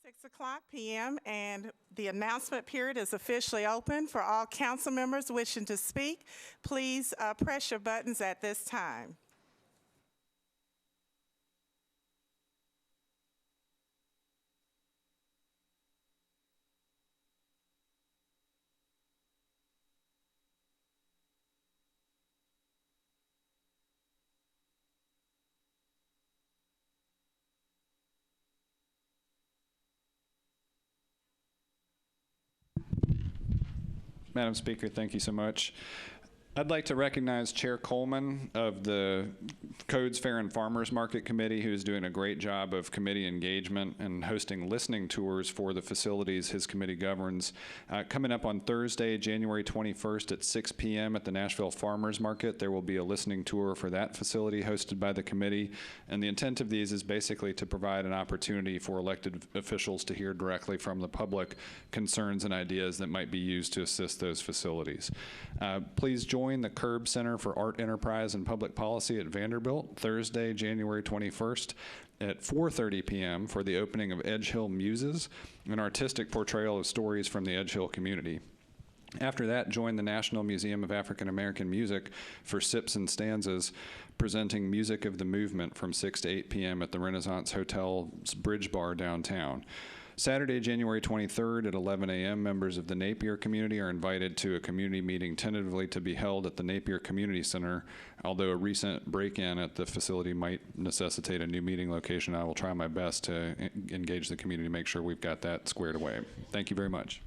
6 p.m. and the announcement period is officially open for all council members wishing to speak. Please press your buttons at this time. Madam Speaker, thank you so much. I'd like to recognize Chair Coleman of the Codes Fair and Farmers Market Committee, who is doing a great job of committee engagement and hosting listening tours for the facilities his committee governs. Coming up on Thursday, January 21st at 6 p.m. at the Nashville Farmers Market, there will be a listening tour for that facility hosted by the committee. And the intent of these is basically to provide an opportunity for elected officials to hear directly from the public concerns and ideas that might be used to assist those facilities. Please join the Curb Center for Art Enterprise and Public Policy at Vanderbilt Thursday, January 21st at 4:30 p.m. for the opening of Edge Hill Muses, an artistic portrayal of stories from the Edge Hill community. After that, join the National Museum of African American Music for Sips and Stanzas, presenting Music of the Movement from 6 to 8 p.m. at the Renaissance Hotel's Bridge Bar downtown. Saturday, January 23rd at 11 a.m., members of the Napier community are invited to a community meeting tentatively to be held at the Napier Community Center. Although a recent break-in at the facility might necessitate a new meeting location, I will try my best to engage the community to make sure we've got that squared away. Thank you very much.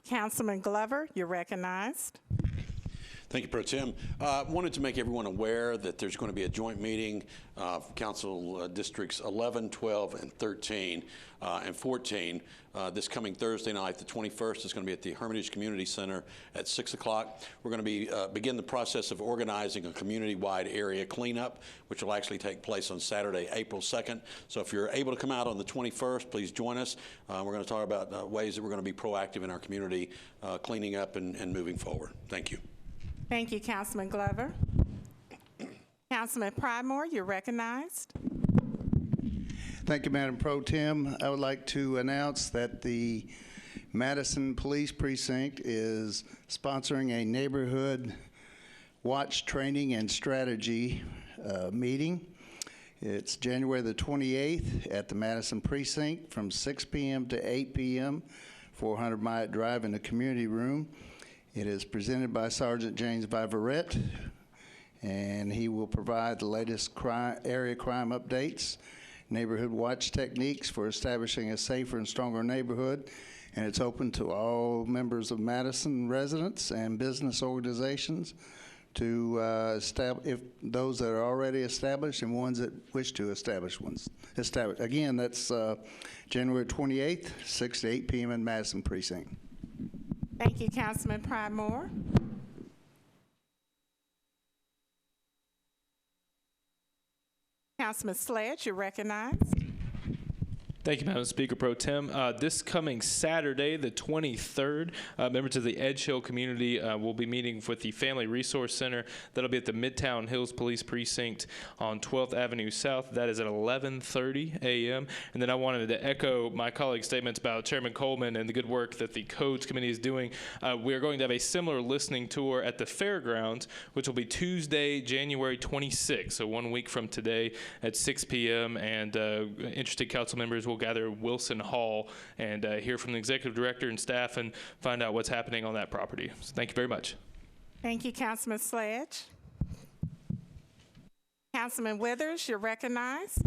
Councilman Glover, you're recognized. Thank you, Pro Tem. Wanted to make everyone aware that there's going to be a joint meeting of Council Districts 11, 12, and 13 and 14 this coming Thursday night. The 21st is going to be at the Hermitage Community Center at 6 o'clock. We're going to be begin the process of organizing a community-wide area cleanup, which will actually take place on Saturday, April 2nd. So if you're able to come out on the 21st, please join us. We're going to talk about ways that we're going to be proactive in our community, cleaning up and moving forward. Thank you. Thank you, Councilman Glover. Councilman Pridemore, you're recognized. Thank you, Madam Pro Tem. I would like to announce that the Madison Police Precinct is sponsoring a neighborhood watch training and strategy meeting. It's January the 28th at the Madison Precinct from 6 p.m. to 8 p.m., 400 Myatt Drive in the community room. It is presented by Sergeant James Viverette, and he will provide the latest area crime updates, neighborhood watch techniques for establishing a safer and stronger neighborhood, and it's open to all members of Madison residents and business organizations to if those that are already established and ones that wish to establish ones. Again, that's January 28th, 6 to 8 p.m. in Madison Precinct. Thank you, Councilman Pridemore. Councilman Sledge, you're recognized. Thank you, Madam Speaker Pro Tem. This coming Saturday, the 23rd, members of the Edge Hill community will be meeting with the Family Resource Center. That'll be at the Midtown Hills Police Precinct on 12th Avenue South. That is at 11:30 a.m. And then I wanted to echo my colleague's statements about Chairman Coleman and the good work that the Codes Committee is doing. We're going to have a similar listening tour at the Fairgrounds, which will be Tuesday, January 26th, so 1 week from today at 6 p.m. And interested council members will gather Wilson Hall and hear from the executive director and staff and find out what's happening on that property. So thank you very much. Thank you, Councilman Sledge. Councilman Withers, you're recognized.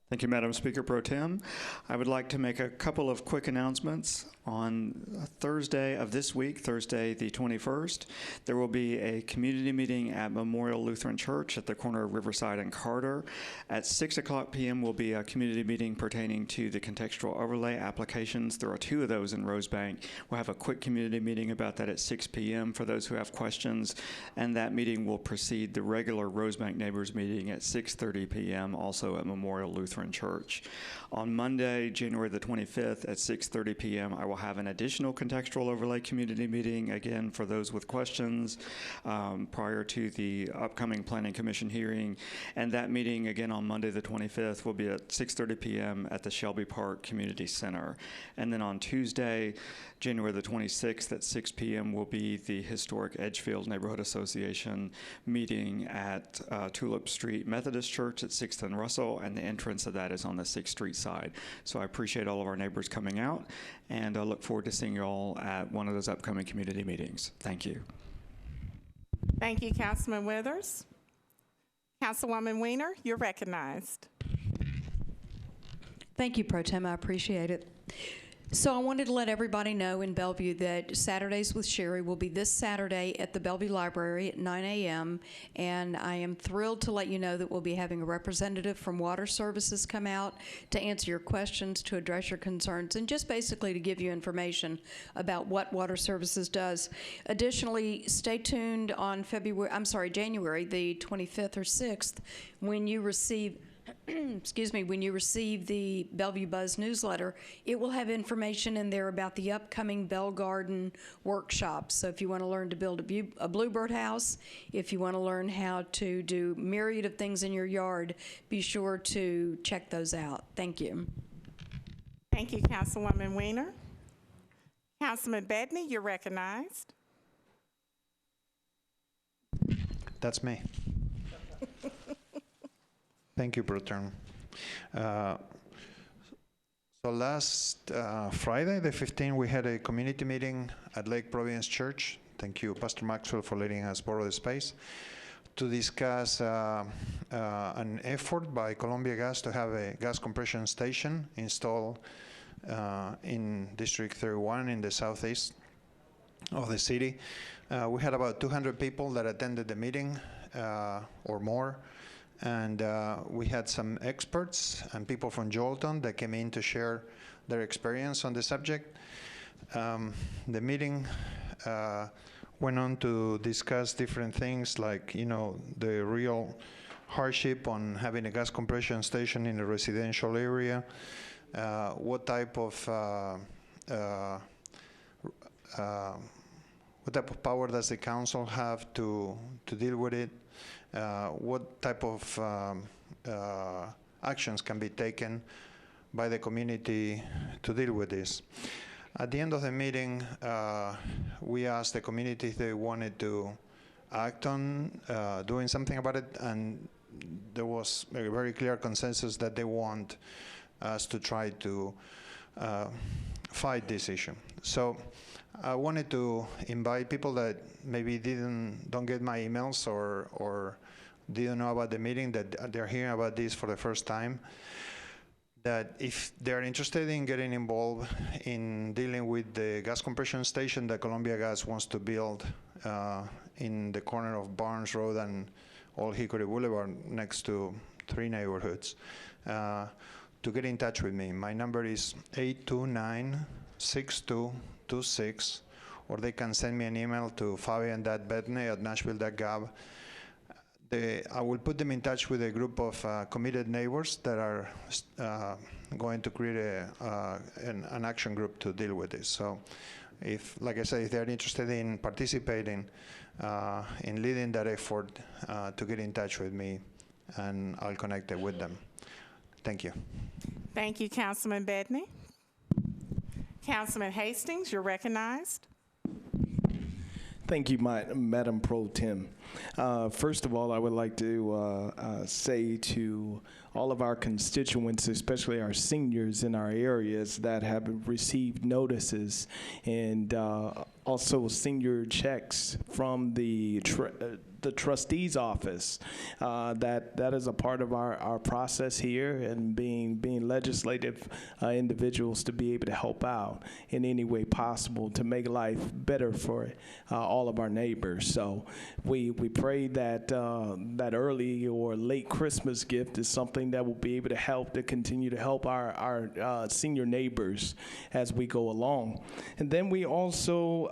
Thank you, Madam Speaker Pro Tem. I would like to make a couple of quick announcements. On Thursday of this week, Thursday the 21st, there will be a community meeting at Memorial Lutheran Church at the corner of Riverside and Carter. At 6 o'clock p.m. will be a community meeting pertaining to the contextual overlay applications. There are 2 of those in Rosebank. We'll have a quick community meeting about that at 6 p.m. for those who have questions, and that meeting will precede the regular Rosebank Neighbors meeting at 6:30 p.m. also at Memorial Lutheran Lutheran Church. On Monday, January the 25th at 6:30 p.m., I will have an additional contextual overlay community meeting, again, for those with questions prior to the upcoming Planning Commission hearing. And that meeting, again, on Monday the 25th, will be at 6:30 p.m. at the Shelby Park Community Center. And then on Tuesday, January the 26th at 6 p.m. will be the Historic Edgefield Neighborhood Association meeting at Tulip Street Methodist Church at 6th and Russell, and the entrance of that is on the 6th Street side. So I appreciate all of our neighbors coming out, and I look forward to seeing you all at one of those upcoming community meetings. Thank you. Thank you, Councilman Withers. Councilwoman Weiner, you're recognized. Thank you, Pro Tem. I appreciate it. So I wanted to let everybody know in Bellevue that Saturdays with Sherry will be this Saturday at the Bellevue Library at 9 a.m. And I am thrilled to let you know that we'll be having a representative from Water Services come out to answer your questions, to address your concerns, and just basically to give you information about what Water Services does. Additionally, stay tuned on January the 25th or 6th when you receive when you receive the Bellevue Buzz newsletter. It will have information in there about the upcoming Bell Garden workshops. So if you want to learn to build a bluebird house, if you want to learn how to do myriad of things in your yard, be sure to check those out. Thank you. Thank you, Councilwoman Weiner. Councilman Bedney, you're recognized. That's me. Thank you, Pro Tem. So last Friday, the 15th, we had a community meeting at Lake Providence Church. Thank you, Pastor Maxwell, for letting us borrow the space to discuss an effort by Columbia Gas to have a gas compression station installed in District 31 in the southeast of the city. We had about 200 people that attended the meeting or more. And we had some experts and people from Jolton that came in to share their experience on the subject. The meeting went on to discuss different things like, the real hardship on having a gas compression station in a residential area, what type of power does the council have to deal with it. What type of actions can be taken by the community to deal with this. At the end of the meeting, we asked the community if they wanted to act on doing something about it, and there was a very clear consensus that they want us to try to fight this issue. So I wanted to invite people that maybe don't get my emails or didn't know about the meeting, that they're hearing about this for the first time, that if they're interested in getting involved in dealing with the gas compression station that Columbia Gas wants to build in the corner of Barnes Road and Old Hickory Boulevard next to 3 neighborhoods, to get in touch with me. My number is 829-6226, or they can send me an email to fabian.bedney@nashville.gov. I will put them in touch with a group of committed neighbors that are going to create an action group to deal with this. So like I said, if they're interested in participating in leading that effort, to get in touch with me, and I'll connect it with them. Thank you. Thank you, Councilman Bedney. Councilman Hastings, you're recognized. Thank you, Madam Pro Tem. First of all, I would like to say to all of our constituents, especially our seniors in our areas that have received notices and also senior checks from the trustee's office, that is a part of our process here, and being legislative individuals to be able to help out in any way possible to make life better for all of our neighbors. So we pray that that early or late Christmas gift is something that will be able to continue to help our senior neighbors as we go along. And then we also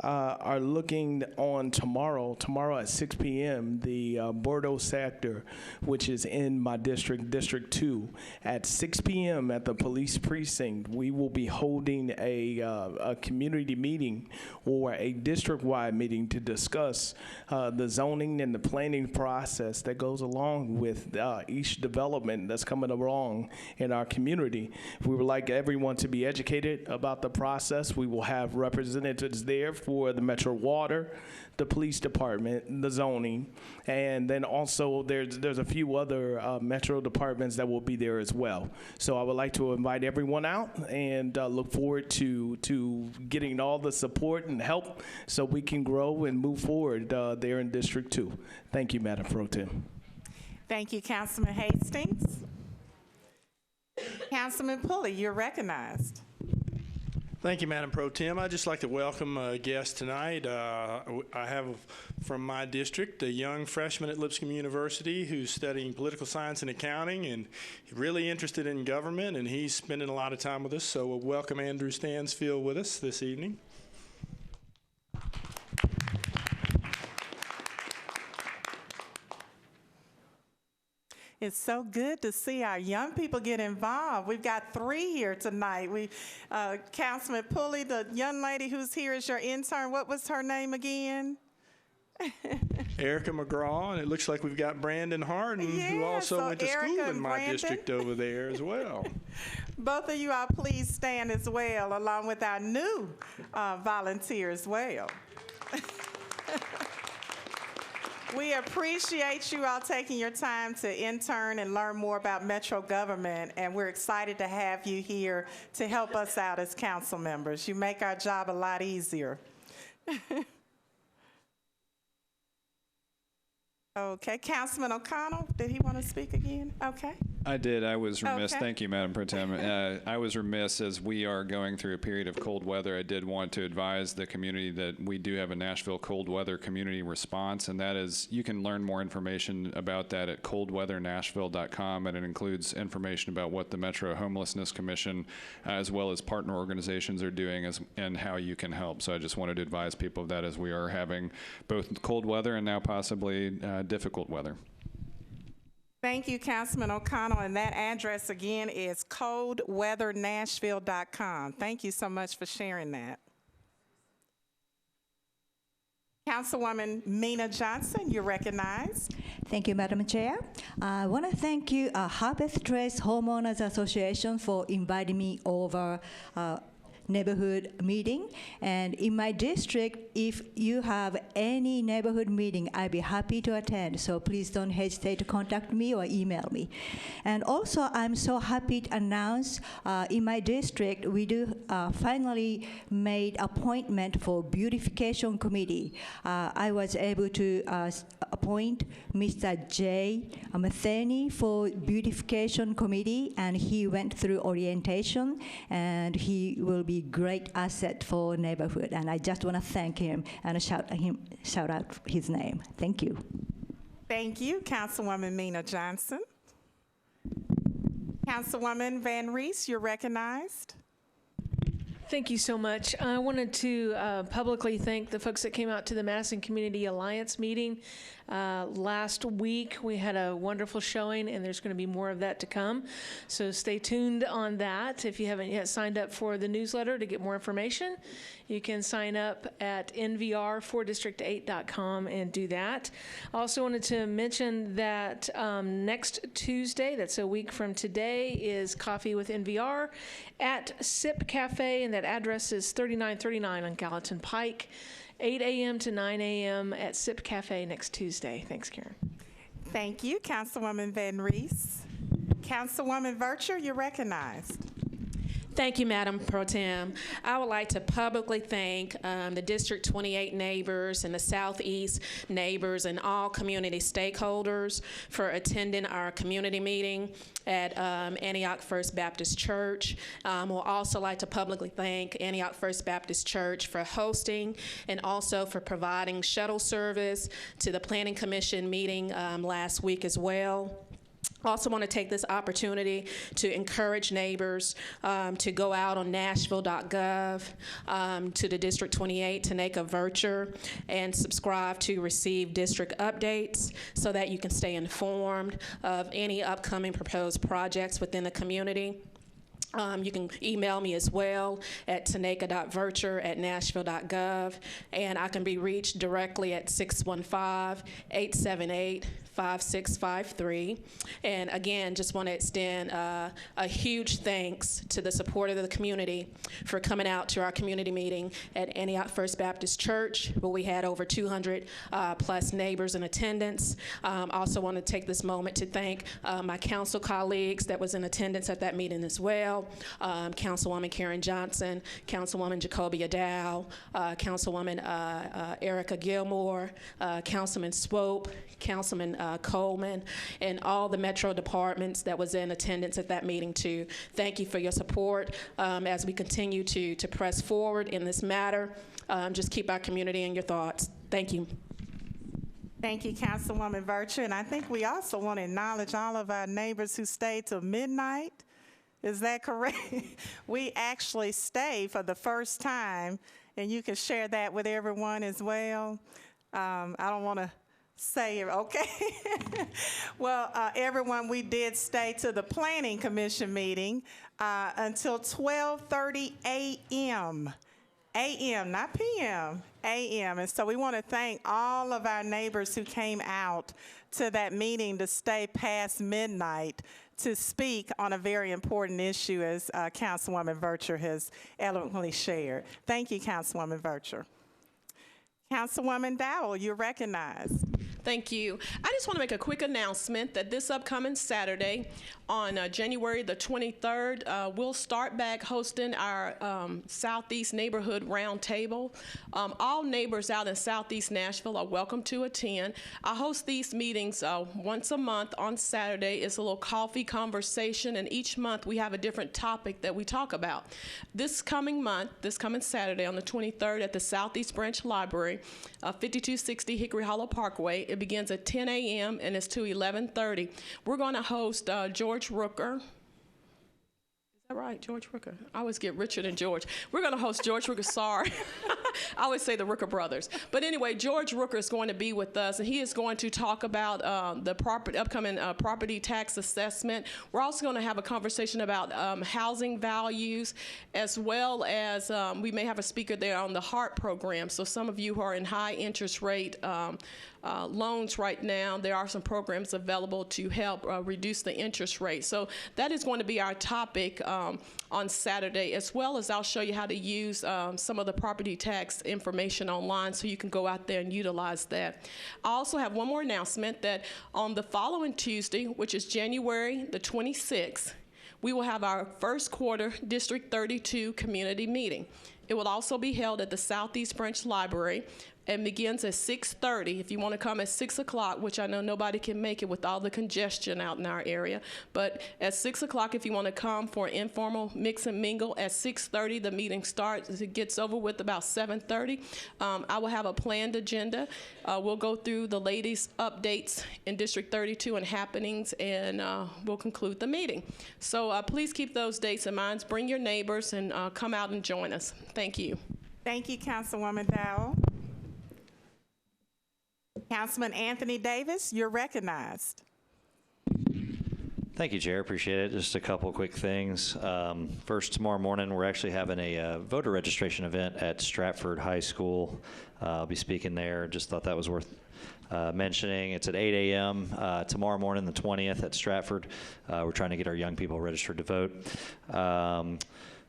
are looking on tomorrow at 6 p.m., the Bordeaux sector, which is in my district, District 2, at 6 p.m. at the police precinct, we will be holding a community meeting or a district-wide meeting to discuss the zoning and the planning process that goes along with each development that's coming along in our community. We would like everyone to be educated about the process. We will have representatives there for the Metro Water, the police department, the zoning, and then also there's a few other Metro departments that will be there as well. So I would like to invite everyone out and look forward to getting all the support and help so we can grow and move forward there in District 2. Thank you, Madam Pro Tem. Thank you, Councilman Hastings. Councilman Pulley, you're recognized. Thank you, Madam Pro Tem. I'd just like to welcome a guest tonight. I have from my district a young freshman at Lipscomb University who's studying political science and accounting and really interested in government, and he's spending a lot of time with us. So we'll welcome Andrew Stansfield with us this evening. It's so good to see our young people get involved. We've got 3 here tonight. Councilman Pulley, the young lady who's here is your intern. What was her name again? Erica McGraw, and it looks like we've got Brandon Harden, who also so went to Erica school in and my Brandon. district over there as well. Both of you all please stand as well, along with our new volunteer as well. We appreciate you all taking your time to intern and learn more about Metro government, and we're excited to have you here to help us out as council members. You make our job a lot easier. Okay, Councilman O'Connell, did he want to speak again? Okay. I did. I was remiss. Okay. Thank you, Madam Pro Tem. I was remiss as we are going through a period of cold weather. I did want to advise the community that we do have a Nashville cold weather community response, and that is, you can learn more information about that at coldweathernashville.com, and it includes information about what the Metro Homelessness Commission, as well as partner organizations, are doing and how you can help. So I just wanted to advise people of that as we are having both cold weather and now possibly difficult weather. Thank you, Councilman O'Connell. And that address again is coldweathernashville.com. Thank you so much for sharing that. Councilwoman Mina Johnson, you're recognized. Thank you, Madam Chair. I want to thank you, Harpeth Trace Homeowners Association, for inviting me over neighborhood meeting. And in my district, if you have any neighborhood meeting, I'd be happy to attend. So please don't hesitate to contact me or email me. And also, I'm so happy to announce in my district, we do finally made appointment for beautification committee. I was able to appoint Mr. Jay Matheny for beautification committee, and he went through orientation, and he will be great asset for neighborhood, and I just want to thank him and shout out his name. Thank you. Thank you, Councilwoman Mina Johnson. Councilwoman Van Reese, you're recognized. Thank you so much. I wanted to publicly thank the folks that came out to the Madison Community Alliance meeting last week. We had a wonderful showing, and there's going to be more of that to come. So stay tuned on that. If you haven't yet signed up for the newsletter to get more information, you can sign up at nvr4district8.com and do that. I also wanted to mention that next Tuesday, that's a week from today, is Coffee with NVR at Sip Cafe, and that address is 3939 on Gallatin Pike, 8 a.m. to 9 a.m. at Sip Cafe next Tuesday. Thanks, Karen. Thank you, Councilwoman Van Reese. Councilwoman Vercher, you're recognized. Thank you, Madam Pro Tem. I would like to publicly thank the District 28 neighbors and the Southeast neighbors and all community stakeholders for attending our community meeting at Antioch First Baptist Church. We'll also like to publicly thank Antioch First Baptist Church for hosting and also for providing shuttle service to the Planning Commission meeting last week as well. Also want to take this opportunity to encourage neighbors to go out on nashville.gov to the District 28 Tenaka Virture and subscribe to receive district updates so that you can stay informed of any upcoming proposed projects within the community. You can email me as well at tenaka.virture@nashville.gov, and I can be reached directly at 615-878-5653. And again, just want to extend a huge thanks to the support of the community for coming out to our community meeting at Antioch First Baptist Church, where we had over 200 plus neighbors in attendance. Also want to take this moment to thank my council colleagues that was in attendance at that meeting as well. Councilwoman Karen Johnson, Councilwoman Jacoby Dow, Councilwoman Erica Gilmore, Councilman Swope, Councilman Coleman, and all the Metro departments that was in attendance at that meeting too. Thank you for your support as we continue to press forward in this matter. Just keep our community in your thoughts. Thank you. Thank you, Councilwoman Virtue. And I think we also want to acknowledge all of our neighbors who stayed till midnight. Is that correct? We actually stayed for the first time, and you can share that with everyone as well. I don't want to say it, okay? Well, everyone, we did stay to the Planning Commission meeting until 12:30 a.m. A.m., not P.m., A.m. And so we want to thank all of our neighbors who came out to that meeting to stay past midnight to speak on a very important issue, as Councilwoman Virtue has eloquently shared. Thank you, Councilwoman Virtue. Councilwoman Dowell, you're recognized. Thank you. I just want to make a quick announcement that this upcoming Saturday on January the 23rd, we'll start back hosting our Southeast Neighborhood Roundtable. All neighbors out in Southeast Nashville are welcome to attend. I host these meetings once a month on Saturday. It's a little coffee conversation, and each month we have a different topic that we talk about. This coming Saturday on the 23rd at the Southeast Branch Library, 5260 Hickory Hollow Parkway. It begins at 10 a.m. and it's to 11:30. We're going to host George Rooker. Is that right, George Rooker? I always get Richard and George. We're going to host George Rooker, sorry. I always say the Rooker brothers. But anyway, George Rooker is going to be with us, and he is going to talk about the upcoming property tax assessment. We're also going to have a conversation about housing values, as well as we may have a speaker there on the HART program. So some of you who are in high interest rate loans right now, there are some programs available to help reduce the interest rate. So that is going to be our topic on Saturday, as well as I'll show you how to use some of the property tax information online so you can go out there and utilize that. I also have one more announcement that on the following Tuesday, which is January the 26th, we will have our first quarter District 32 community meeting. It will also be held at the Southeast Branch Library and begins at 6:30. If you want to come at 6 o'clock, which I know nobody can make it with all the congestion out in our area, but at 6 o'clock, if you want to come for an informal mix and mingle, at 6:30 the meeting starts. It gets over with about 7:30. I will have a planned agenda. We'll go through the latest updates in District 32 and happenings, and we'll conclude the meeting. So please keep those dates in mind. Bring your neighbors and come out and join us. Thank you. Thank you, Councilwoman Dowell. Councilman Anthony Davis, you're recognized. Thank you, Chair. Appreciate it. Just a couple quick things. First, tomorrow morning, we're actually having a voter registration event at Stratford High School. I'll be speaking there. Just thought that was worth mentioning. It's at 8 a.m. Tomorrow morning, the 20th at Stratford. We're trying to get our young people registered to vote.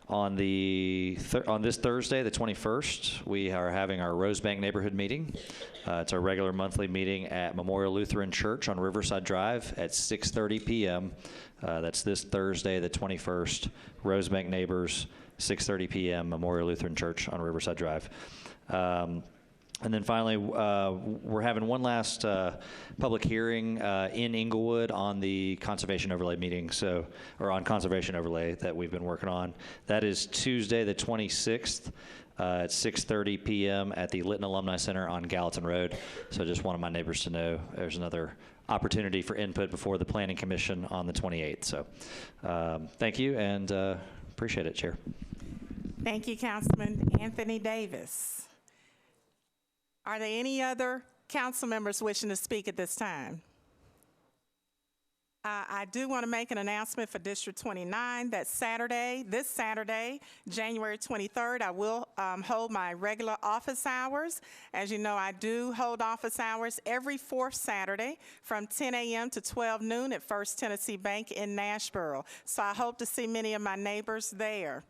On this Thursday, the 21st, we are having our Rosebank neighborhood meeting. It's our regular monthly meeting at Memorial Lutheran Church on Riverside Drive at 6:30 p.m. That's this Thursday, the 21st. Rosebank neighbors, 6:30 p.m. Memorial Lutheran Church on Riverside Drive. And then finally, we're having one last public hearing in Inglewood on the conservation overlay meeting, or on conservation overlay that we've been working on. That is Tuesday, the 26th at 6:30 p.m. at the Lytton Alumni Center on Gallatin Road. So just wanted my neighbors to know there's another opportunity for input before the Planning Commission on the 28th. So thank you, and appreciate it, Chair. Thank you, Councilman Anthony Davis. Are there any other council members wishing to speak at this time? I do want to make an announcement for District 29 that this Saturday, January 23rd, I will hold my regular office hours. As you know, I do hold office hours every fourth Saturday from 10 a.m. to 12 noon at First Tennessee Bank in Nashboro. So I hope to see many of my neighbors there.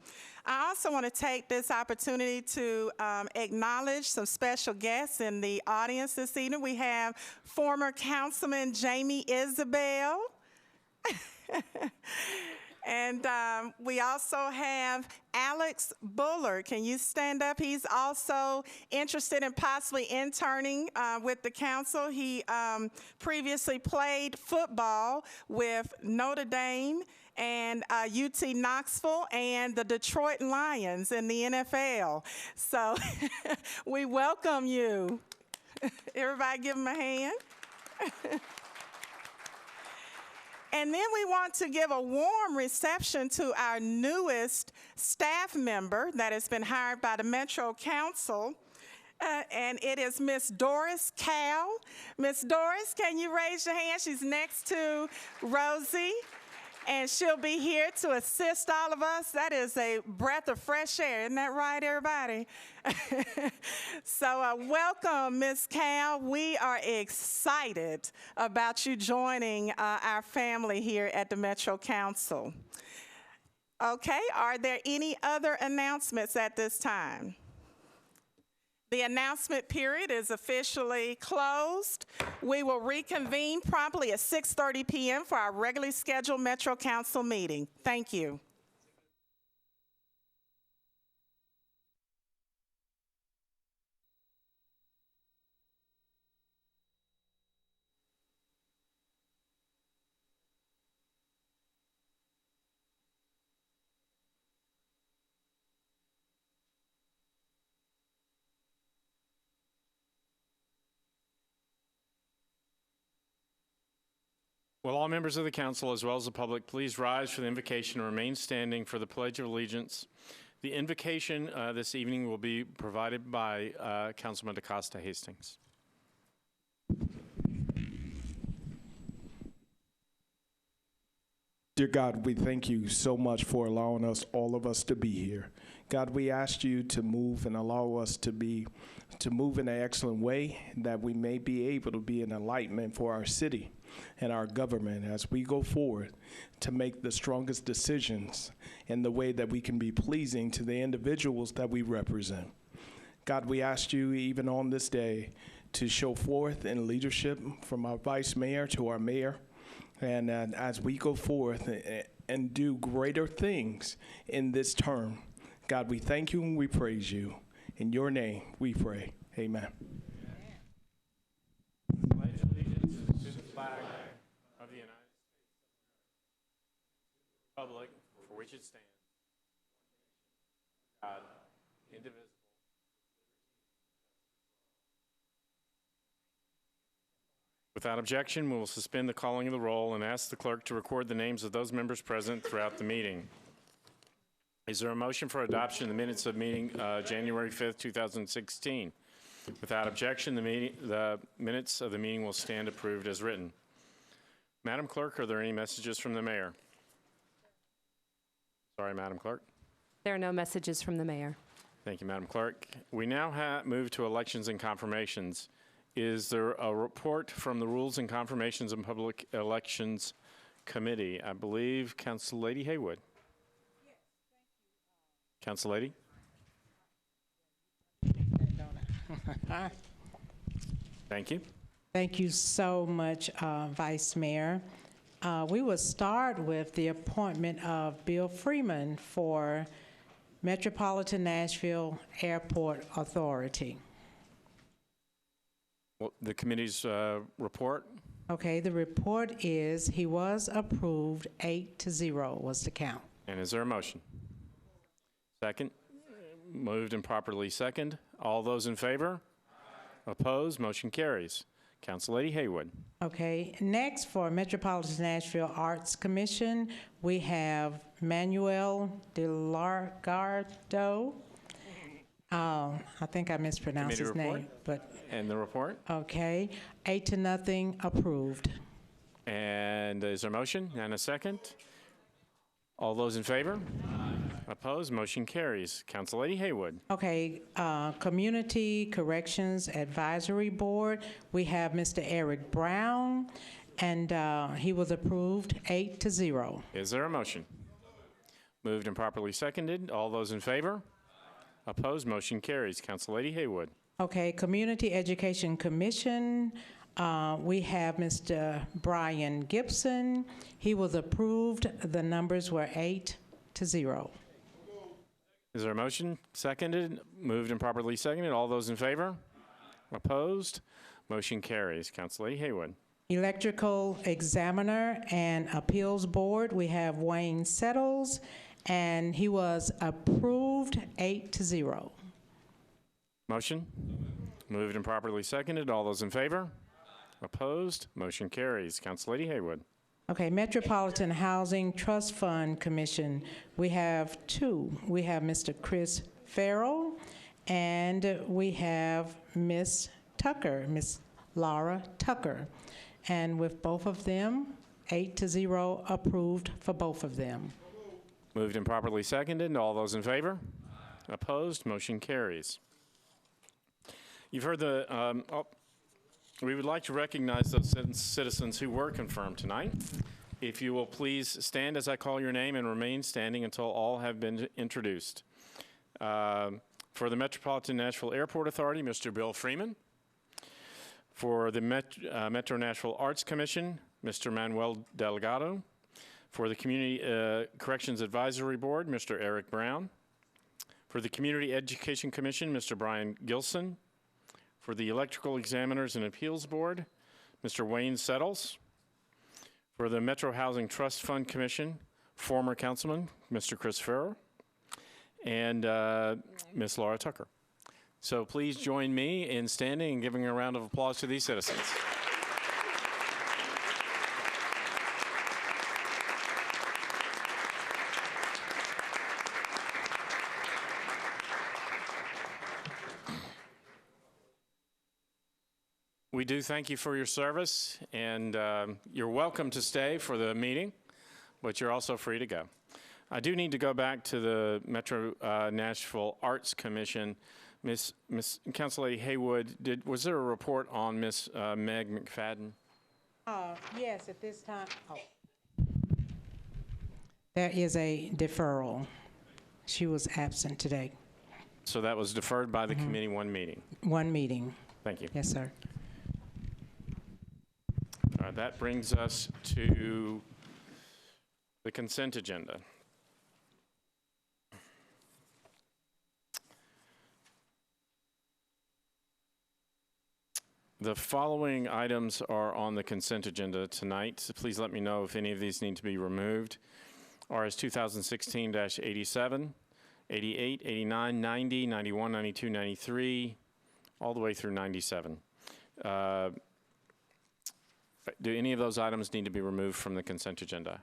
I also want to take this opportunity to acknowledge some special guests in the audience this evening. We have former Councilman Jamie Isabel. And we also have Alex Bullard. Can you stand up? He's also interested in possibly interning with the council. He previously played football with Notre Dame and UT Knoxville and the Detroit Lions in the NFL. So we welcome you. Everybody give him a hand. And then we want to give a warm reception to our newest staff member that has been hired by the Metro Council, and it is Miss Doris Cal. Miss Doris, can you raise your hand? She's next to Rosie, and she'll be here to assist all of us. That is a breath of fresh air. Isn't that right, everybody? So welcome, Ms. Cal. We are excited about you joining our family here at the Metro Council. Okay, are there any other announcements at this time? The announcement period is officially closed. We will reconvene promptly at 6:30 p.m. for our regularly scheduled Metro Council meeting. Thank you. Will all members of the council, as well as the public, please rise for the invocation and remain standing for the Pledge of Allegiance. The invocation this evening will be provided by Councilman DaCosta Hastings. Dear God, we thank you so much for allowing us, all of us, to be here. God, we ask you to move and allow us to move in an excellent way, that we may be able to be an enlightenment for our city and our government as we go forward to make the strongest decisions in the way that we can be pleasing to the individuals that we represent. God, we ask you even on this day to show forth in leadership from our vice mayor to our mayor. And as we go forth and do greater things in this term, God, we thank you and we praise you. In your name we pray. Amen. Pledge allegiance to the flag of the United States, republic for which it stands, God, indivisible. Without objection, we will suspend the calling of the roll and ask the clerk to record the names of those members present throughout the meeting. Is there a motion for adoption of the minutes of meeting January 5th, 2016? Without objection, the minutes of the meeting will stand approved as written. Madam Clerk, are there any messages from the mayor? Sorry, Madam Clerk. There are no messages from the mayor. Thank you, Madam Clerk. We now move to elections and confirmations. Is there a report from the Rules and Confirmations and Public Elections Committee? I believe Council Lady Haywood. Yes, thank you. Council Lady? Thank you. Thank you so much, Vice Mayor. We will start with the appointment of Bill Freeman for Metropolitan Nashville Airport Authority. Well, the committee's report? Okay, the report is he was approved 8-0 was the count. And is there a motion? Second. Moved and properly second. All those in favor? Opposed? Motion carries. Councillady Haywood. Okay, next for Metropolitan Nashville Arts Commission, we have Manuel DeLargardo. I think I mispronounced Committee his report? name, but And the report? okay. 8-0 approved. And is there a motion and a second? All those in favor? Opposed? Motion carries. Councillady Haywood. Okay, Community Corrections Advisory Board, we have Mr. Eric Brown, and he was approved 8-0. Is there a motion? Moved and properly seconded. All those in favor? Opposed? Motion carries. Councillady Haywood. Okay, Community Education Commission, we have Mr. Brian Gibson. He was approved. The numbers were 8-0. Is there a motion? Seconded. Moved and properly seconded. All those in favor? Opposed? Motion carries. Councillady Haywood. Electrical Examiner and Appeals Board, we have Wayne Settles, and he was approved 8-0. Motion? Moved and properly seconded. All those in favor? Opposed? Motion carries. Councillady Haywood. Okay, Metropolitan Housing Trust Fund Commission, we have two. We have Mr. Chris Farrell, and we have Miss Tucker, Miss Laura Tucker. And with both of them, 8-0 approved for both of them. Moved and properly seconded. All those in favor? Opposed? Motion carries. You've heard the, we would like to recognize those citizens who were confirmed tonight. If you will please stand as I call your name and remain standing until all have been introduced. For the Metropolitan Nashville Airport Authority, Mr. Bill Freeman. For the Metro Nashville Arts Commission, Mr. Manuel Delgado. For the Community Corrections Advisory Board, Mr. Eric Brown. For the Community Education Commission, Mr. Brian Gilson. For the Electrical Examiners and Appeals Board, Mr. Wayne Settles. For the Metro Housing Trust Fund Commission, former councilman, Mr. Chris Farrell, and Ms. Laura Tucker. So please join me in standing and giving a round of applause to these citizens. We do thank you for your service, and you're welcome to stay for the meeting, but you're also free to go. I do need to go back to the Metro Nashville Arts Commission. Miss Councillady Haywood, was there a report on Miss Meg McFadden? Yes, at this time. Oh. There is a deferral. She was absent today. So that was deferred by the committee one meeting? One meeting. Thank you. Yes, sir. All right, that brings us to the consent agenda. The following items are on the consent agenda tonight. So please let me know if any of these need to be removed. RS 2016-87, 88, 89, 90, 91, 92, 93, all the way through 97. Do any of those items need to be removed from the consent agenda?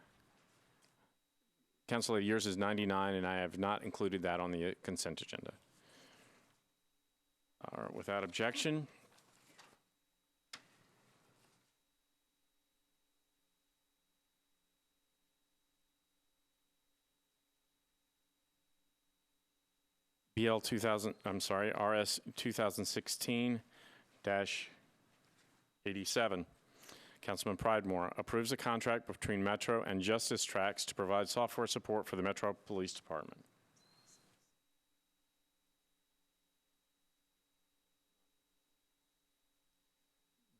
Councilor, yours is 99, and I have not included that on the consent agenda. All right, without objection. BL 2000, I'm sorry, RS 2016-87. Councilman Pridemore approves a contract between Metro and Justice Tracks to provide software support for the Metro Police Department.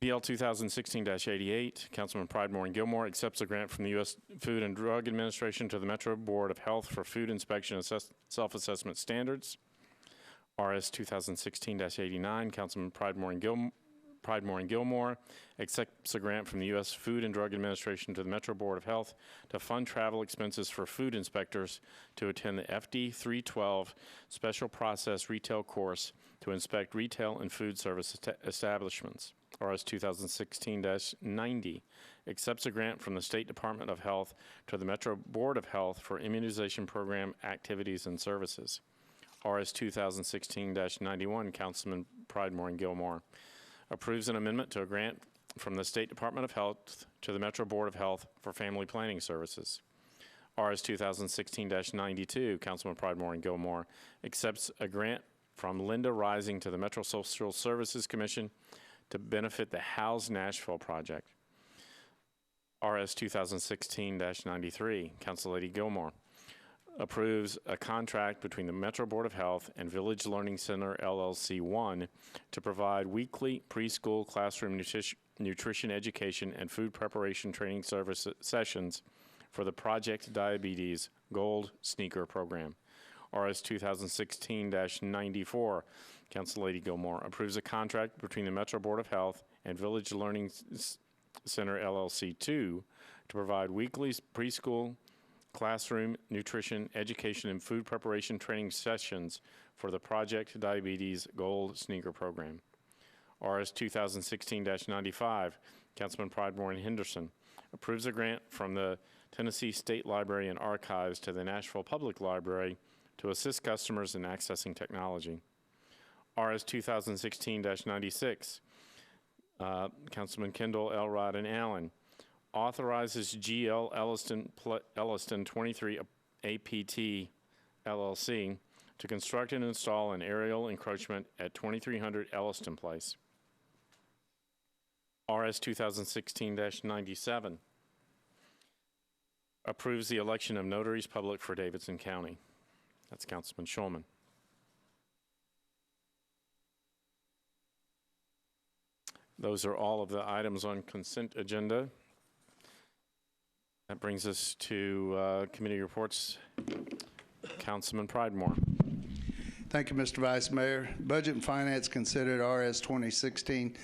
BL 2016-88, Councilman Pridemore and Gilmore accepts a grant from the U.S. Food and Drug Administration to the Metro Board of Health for food inspection and self-assessment standards. RS 2016-89, Councilman Pridemore Pridemore and Gilmore accepts a grant from the U.S. Food and Drug Administration to the Metro Board of Health to fund travel expenses for food inspectors to attend the FD 312 Special Process Retail Course to inspect retail and food service establishments. RS 2016-90 accepts a grant from the State Department of Health to the Metro Board of Health for immunization program activities and services. RS 2016-91, Councilman Pridemore and Gilmore, approves an amendment to a grant from the State Department of Health to the Metro Board of Health for family planning services. RS 2016-92, Councilman Pridemore and Gilmore, accepts a grant from Linda Rising to the Metro Social Services Commission to benefit the House Nashville project. RS 2016-93, Council Lady Gilmore, approves a contract between the Metro Board of Health and Village Learning Center LLC 1 to provide weekly preschool classroom nutrition education and food preparation training service sessions for the Project Diabetes Gold Sneaker Program. RS 2016-94, Council Lady Gilmore, approves a contract between the Metro Board of Health and Village Learning Center LLC 2 to provide weekly preschool classroom nutrition education and food preparation training sessions for the Project Diabetes Gold Sneaker Program. RS 2016-95, Councilman Pridemore and Henderson, approves a grant from the Tennessee State Library and Archives to the Nashville Public Library to assist customers in accessing technology. RS 2016-96, Councilman Kendall, Elrod, and Allen, authorizes GL Elliston 23 APT LLC to construct and install an aerial encroachment at 2300 Elliston Place. RS 2016-97 approves the election of notaries public for Davidson County. That's Councilman Shulman. Those are all of the items on consent agenda. That brings us to committee reports. Councilman Pridemore. Thank you, Mr. Vice Mayor. Budget and Finance considered RS 2016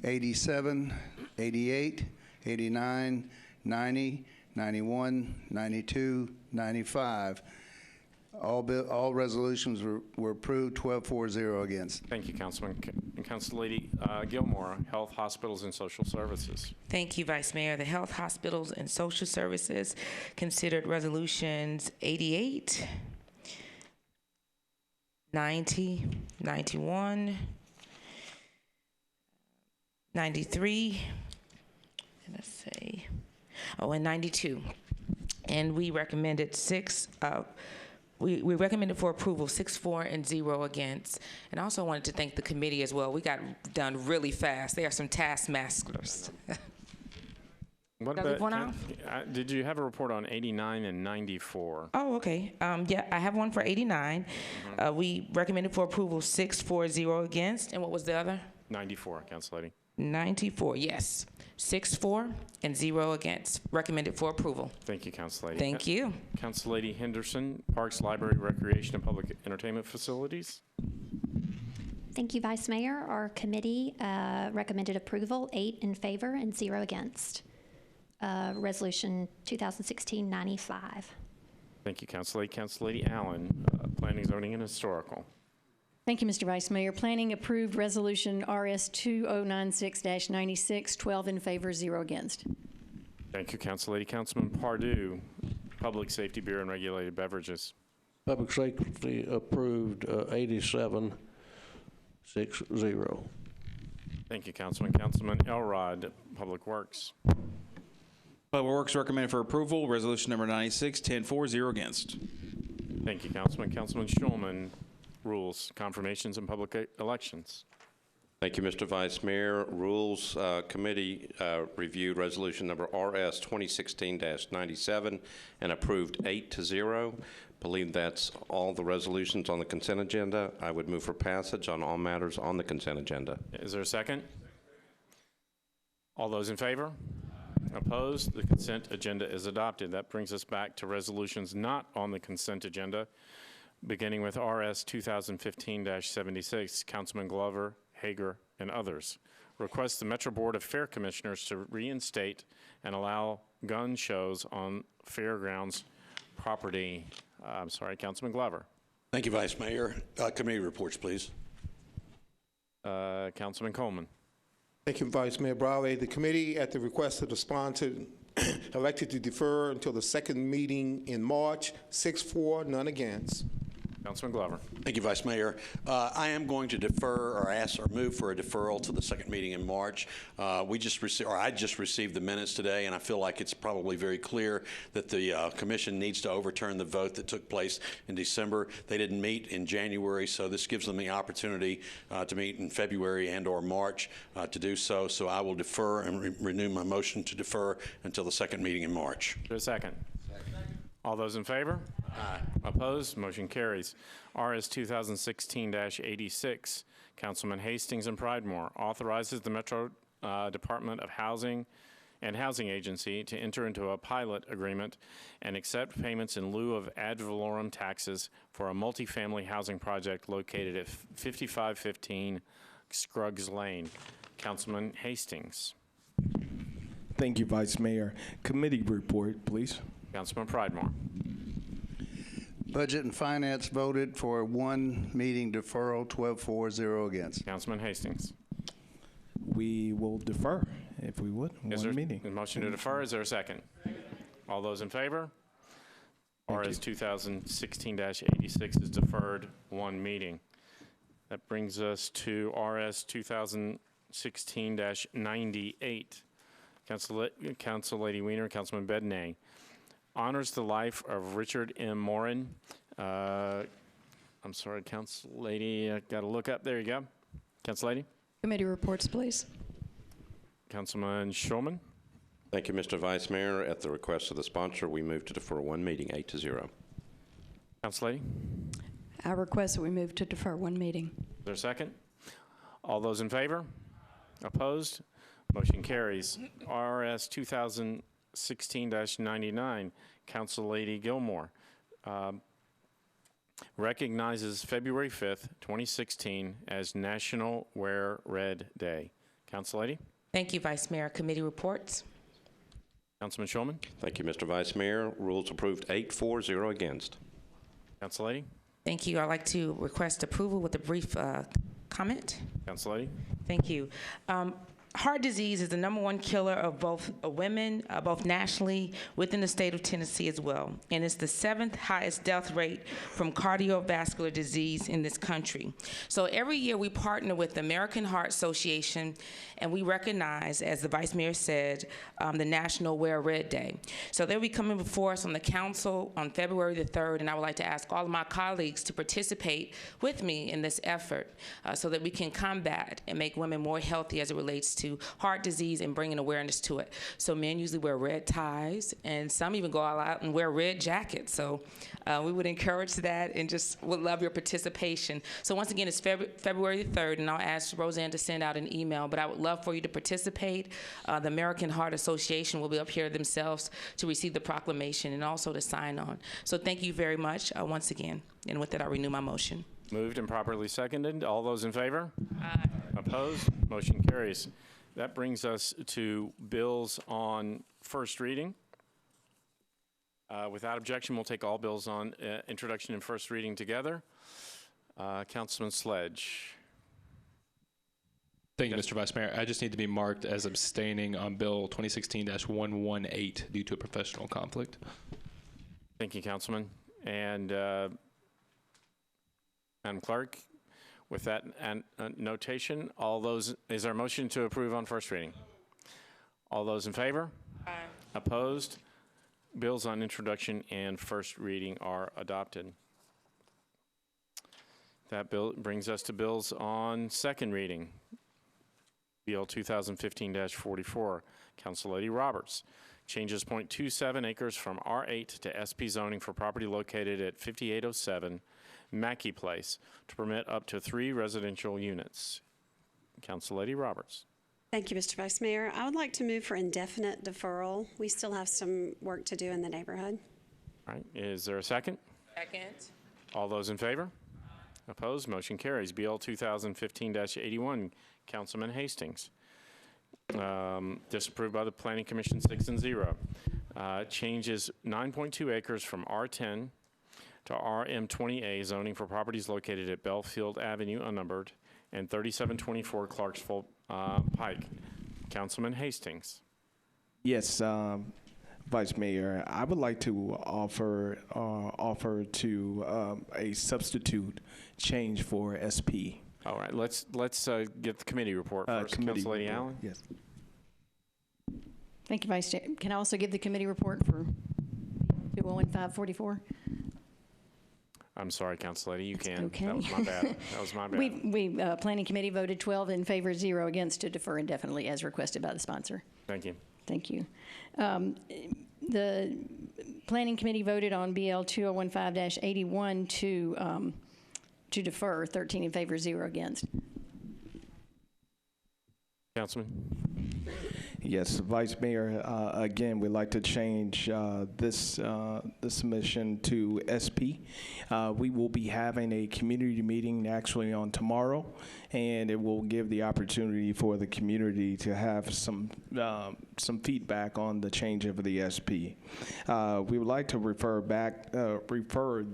87, 88, 89, 90, 91, 92, 95. All resolutions were approved, 12-4-0 against. Thank you, Councilman. Council Lady Gilmore, Health, Hospitals, and Social Services. Thank you, Vice Mayor. The Health, Hospitals, and Social Services considered resolutions 88, 90, 91, 93, and let's say, and 92. And we recommended we recommended for approval 6-4 and 0 against. And I also wanted to thank the committee as well. We got done really fast. They are some taskmasters. What about, did you have a report on 89 and 94? Oh, okay. Yeah, I have one for 89. We recommended for approval 6-4-0 against. And what was the other? 94, Council Lady. 94, yes. 6-4 and 0 against. Recommended for approval. Thank you, Council Lady. Thank you. Council Lady Henderson, Parks, Library, Recreation, and Public Entertainment Facilities. Thank you, Vice Mayor. Our committee recommended approval, 8 in favor and 0 against. Resolution 2016-95. Thank you, Council Lady. Council Lady Allen, Planning, Zoning, and Historical. Thank you, Mr. Vice Mayor. Planning approved Resolution RS 2096-96, 12 in favor, 0 against. Thank you, Council Lady. Councilman Pardue, Public Safety, Beer, and Regulated Beverages. Public Safety approved 87-6-0. Thank you, Councilman. Councilman Elrod, Public Works. Public Works recommended for approval. Resolution number 96, 10-4, 0 against. Thank you, Councilman. Councilman Shulman, Rules, Confirmations, and Public Elections. Thank you, Mr. Vice Mayor. Rules Committee reviewed resolution number RS 2016-97 and approved 8-0. Believe that's all the resolutions on the consent agenda. I would move for passage on all matters on the consent agenda. Is there a second? All those in favor? Opposed? The consent agenda is adopted. That brings us back to resolutions not on the consent agenda, beginning with RS 2015-76, Councilman Glover, Hager, and others. requests the Metro Board of Fair Commissioners to reinstate and allow gun shows on fairgrounds property. I'm sorry, Councilman Glover. Thank you, Vice Mayor. Committee reports, please. Councilman Coleman. Thank you, Vice Mayor Browley. The committee, at the request of the sponsor, elected to defer until the second meeting in March. 6-4, none against. Councilman Glover. Thank you, Vice Mayor. I am going to defer or ask or move for a deferral to the second meeting in March. I just received the minutes today, and I feel like it's probably very clear that the commission needs to overturn the vote that took place in December. They didn't meet in January, so this gives them the opportunity to meet in February and or March to do so. So I will defer and renew my motion to defer until the second meeting in March. For a second. All those in favor? Aye. Opposed? Motion carries. RS 2016-86, Councilman Hastings and Pridemore, authorizes the Metro Department of Housing and Housing Agency to enter into a pilot agreement and accept payments in lieu of ad valorem taxes for a multifamily housing project located at 5515 Scruggs Lane. Councilman Hastings. Thank you, Vice Mayor. Committee report, please. Councilman Pridemore. Budget and Finance voted for one meeting deferral, 12-4, against. Councilman Hastings. We will defer, if we would, one meeting. A motion to defer. Is there a second? All those in favor? RS 2016-86 is deferred one meeting. That brings us to RS 2016-98. Council Lady Weiner, Councilman Bednay. Honors the life of Richard M. Morin. I'm sorry, Council Lady, got to look up. There you go. Council Lady. Committee reports, please. Councilman Shulman. Thank you, Mr. Vice Mayor. At the request of the sponsor, we move to defer one meeting, 8-0. Council Lady. I request that we move to defer one meeting. Is there a second? All those in favor? Opposed? Motion carries. RS 2016-99, Council Lady Gilmore, recognizes February 5th, 2016 as National Wear Red Day. Council Lady. Thank you, Vice Mayor. Committee reports. Councilman Shulman. Thank you, Mr. Vice Mayor. Rules approved 8-4, against. Council Lady. Thank you. I'd like to request approval with a brief comment. Council Lady. Thank you. Heart disease is the #1 killer of both women, both nationally within the state of Tennessee as well. And it's the 7th highest death rate from cardiovascular disease in this country. So every year we partner with the American Heart Association and we recognize, as the Vice Mayor said, the National Wear Red Day. So they'll be coming before us on the council on February the 3rd, and I would like to ask all of my colleagues to participate with me in this effort so that we can combat and make women more healthy as it relates to heart disease and bringing awareness to it. So men usually wear red ties, and some even go all out and wear red jackets. So we would encourage that and just would love your participation. So once again, it's February the 3rd, and I'll ask Roseanne to send out an email, but I would love for you to participate. The American Heart Association will be up here themselves to receive the proclamation and also to sign on. So thank you very much once again. And with that, I'll renew my motion. Moved and properly seconded. All those in favor? Aye. Opposed? Motion carries. That brings us to bills on first reading. Without objection, we'll take all bills on introduction and first reading together. Councilman Sledge. Thank you, Mr. Vice Mayor. I just need to be marked as abstaining on Bill 2016-118 due to a professional conflict. Thank you, Councilman. And Madam Clerk, with that notation, is there a motion to approve on first reading? All those in favor? Aye. Opposed? Bills on introduction and first reading are adopted. That bill brings us to bills on second reading. Bill 2015-44, Council Lady Roberts. Changes .27 acres from R8 to SP zoning for property located at 5807 Mackey Place to permit up to 3 residential units. Council Lady Roberts. Thank you, Mr. Vice Mayor. I would like to move for indefinite deferral. We still have some work to do in the neighborhood. All right, is there a second? Second. All those in favor? Opposed? Motion carries. BL 2015-81, Councilman Hastings. Disapproved by the Planning Commission 6-0. Changes 9.2 acres from R10 to RM20A zoning for properties located at Belfield Avenue unnumbered and 3724 Clarksville Pike. Councilman Hastings. Yes, Vice Mayor, I would like to offer to a substitute change for SP. All right, let's get the committee report first. Council Lady Allen. Yes. Thank you, Vice Chair. Can I also give the committee report for 2015-44? I'm sorry, Council Lady, you can. Okay. That was my bad. That was my bad. Planning Committee voted 12 in favor, 0 against to defer indefinitely as requested by the sponsor. Thank you. Thank you. The Planning Committee voted on BL 2015-81 to defer, 13 in favor, 0 against. Councilman. Yes, Vice Mayor, again, we'd like to change this submission to SP. We will be having a community meeting actually on tomorrow, and it will give the opportunity for the community to have some feedback on the change of the SP. We would like to refer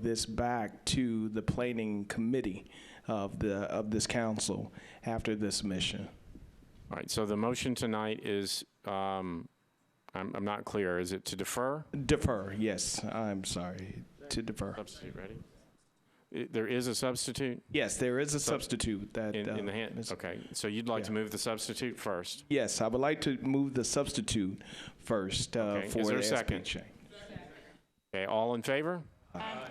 this back to the Planning Committee of this council after this submission. All right, so the motion tonight is, I'm not clear. Is it to defer? Defer, yes. I'm sorry, to defer. Substitute, ready? There is a substitute? Yes, there is a substitute that in the hand. Okay, so you'd like to move the substitute first? Yes, I would like to move the substitute first Okay, for is there the a second? SP change. Okay, all in favor?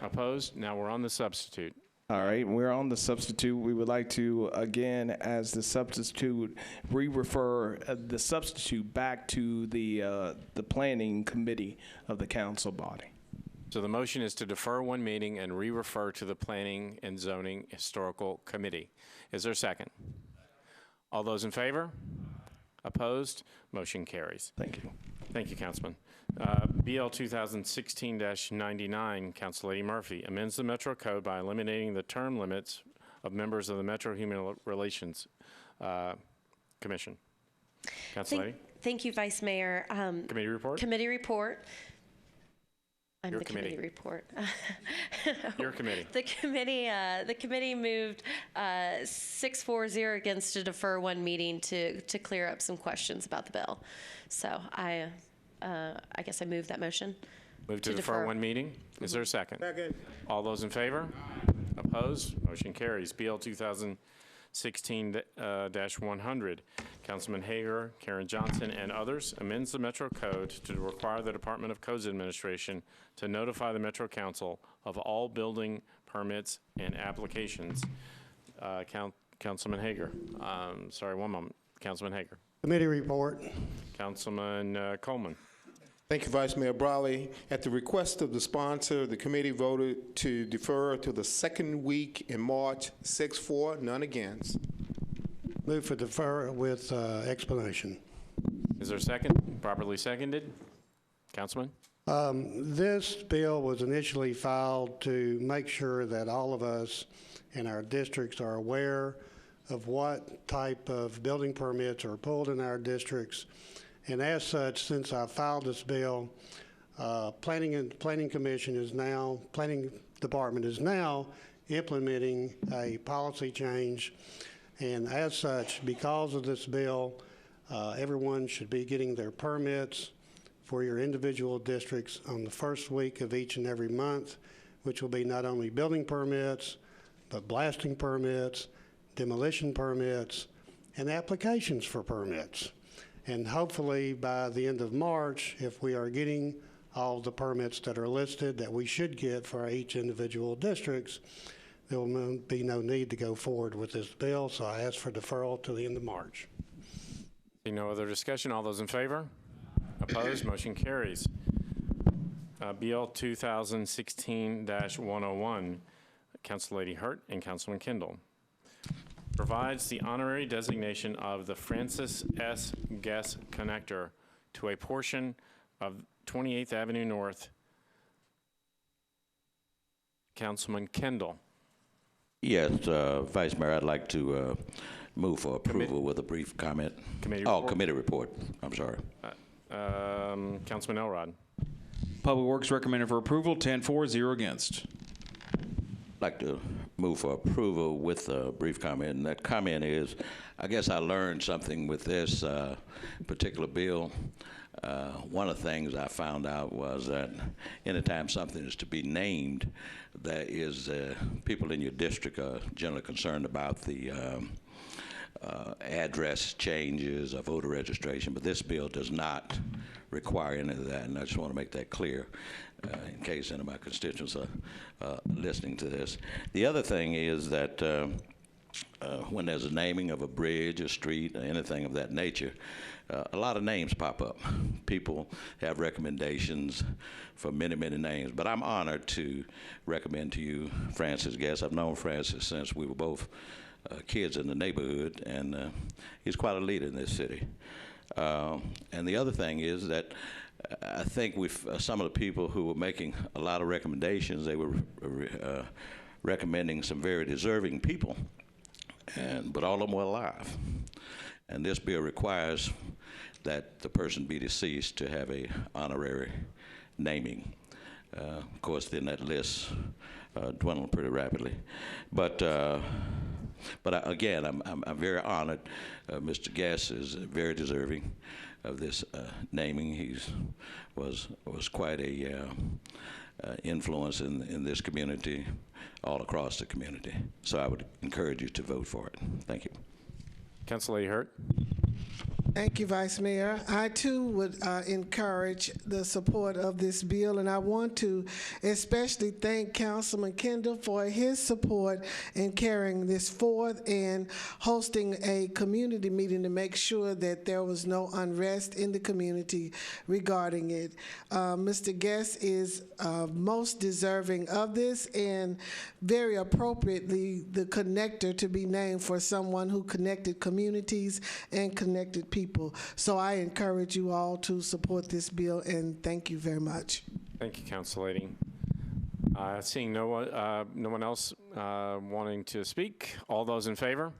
Opposed? Now we're on the substitute. All right, we're on the substitute. We would like to, again, as the substitute, re-refer the substitute back to the Planning Committee of the council body. So the motion is to defer one meeting and re-refer to the Planning and Zoning Historical Committee. Is there a second? All those in favor? Opposed? Motion carries. Thank you. Thank you, Councilman. BL 2016-99, Council Lady Murphy, amends the Metro Code by eliminating the term limits of members of the Metro Human Relations Commission. Council Lady. Thank you, Vice Mayor. Committee report? Committee report. I'm Your the committee. committee report. Your committee. The committee moved 6-4-0 against to defer one meeting to clear up some questions about the bill. So I guess I moved that motion. Move to defer one meeting. Is there a second? Second. All those in favor? Opposed? Motion carries. BL 2016-100, Councilman Hager, Karen Johnson, and others, amends the Metro Code to require the Department of Codes Administration to notify the Metro Council of all building permits and applications. Councilman Hager. Sorry, one moment. Councilman Hager. Committee report. Councilman Coleman. Thank you, Vice Mayor Brawley. At the request of the sponsor, the committee voted to defer to the second week in March, 6-4, none against. Move for defer with explanation. Is there a second? Properly seconded. Councilman? This bill was initially filed to make sure that all of us in our districts are aware of what type of building permits are pulled in our districts. And as such, since I filed this bill, Planning Department is now implementing a policy change. And as such, because of this bill, everyone should be getting their permits for your individual districts on the first week of each and every month, which will be not only building permits, but blasting permits, demolition permits, and applications for permits. And hopefully by the end of March, if we are getting all the permits that are listed that we should get for each individual districts, there will be no need to go forward with this bill. So I ask for deferral to the end of March. See no other discussion. All those in favor? Opposed? Motion carries. BL 2016-101, Council Lady Hurt and Councilman Kendall. Provides the honorary designation of the Francis S. Guest Connector to a portion of 28th Avenue North. Councilman Kendall. Yes, Vice Mayor, I'd like to Move for approval with a brief comment. Committee Oh, report. committee report. I'm sorry. Councilman Elrod. Public Works recommended for approval, 10-4, 0 against. Like to move for approval with a brief comment, and that comment is, I guess I learned something with this particular bill. One of the things I found out was that anytime something is to be named, there is people in your district are generally concerned about the address changes or voter registration, but this bill does not require any of that, and I just want to make that clear in case any of my constituents are listening to this. The other thing is that when there's a naming of a bridge, a street, or anything of that nature, a lot of names pop up. People have recommendations for many, many names, but I'm honored to recommend to you Francis Guest. I've known Francis since we were both kids in the neighborhood, and he's quite a leader in this city. And the other thing is that I think with some of the people who were making a lot of recommendations, they were recommending some very deserving people, but all of them were alive. And this bill requires that the person be deceased to have a honorary naming. Of course, then that list dwindled pretty rapidly. But again, I'm very honored. Mr. Guest is very deserving of this naming. He was quite a influence in this community, all across the community. So I would encourage you to vote for it. Thank you. Councilor Lady Hurt. Thank you, Vice Mayor. I, too, would encourage the support of this bill, and I want to especially thank Councilman Kendall for his support in carrying this forth and hosting a community meeting to make sure that there was no unrest in the community regarding it. Mr. Guest is most deserving of this, and very appropriately the connector to be named for someone who connected communities and connected people. So I encourage you all to support this bill, and thank you very much. Thank you, Council Lady. Seeing no one else wanting to speak, all those in favor?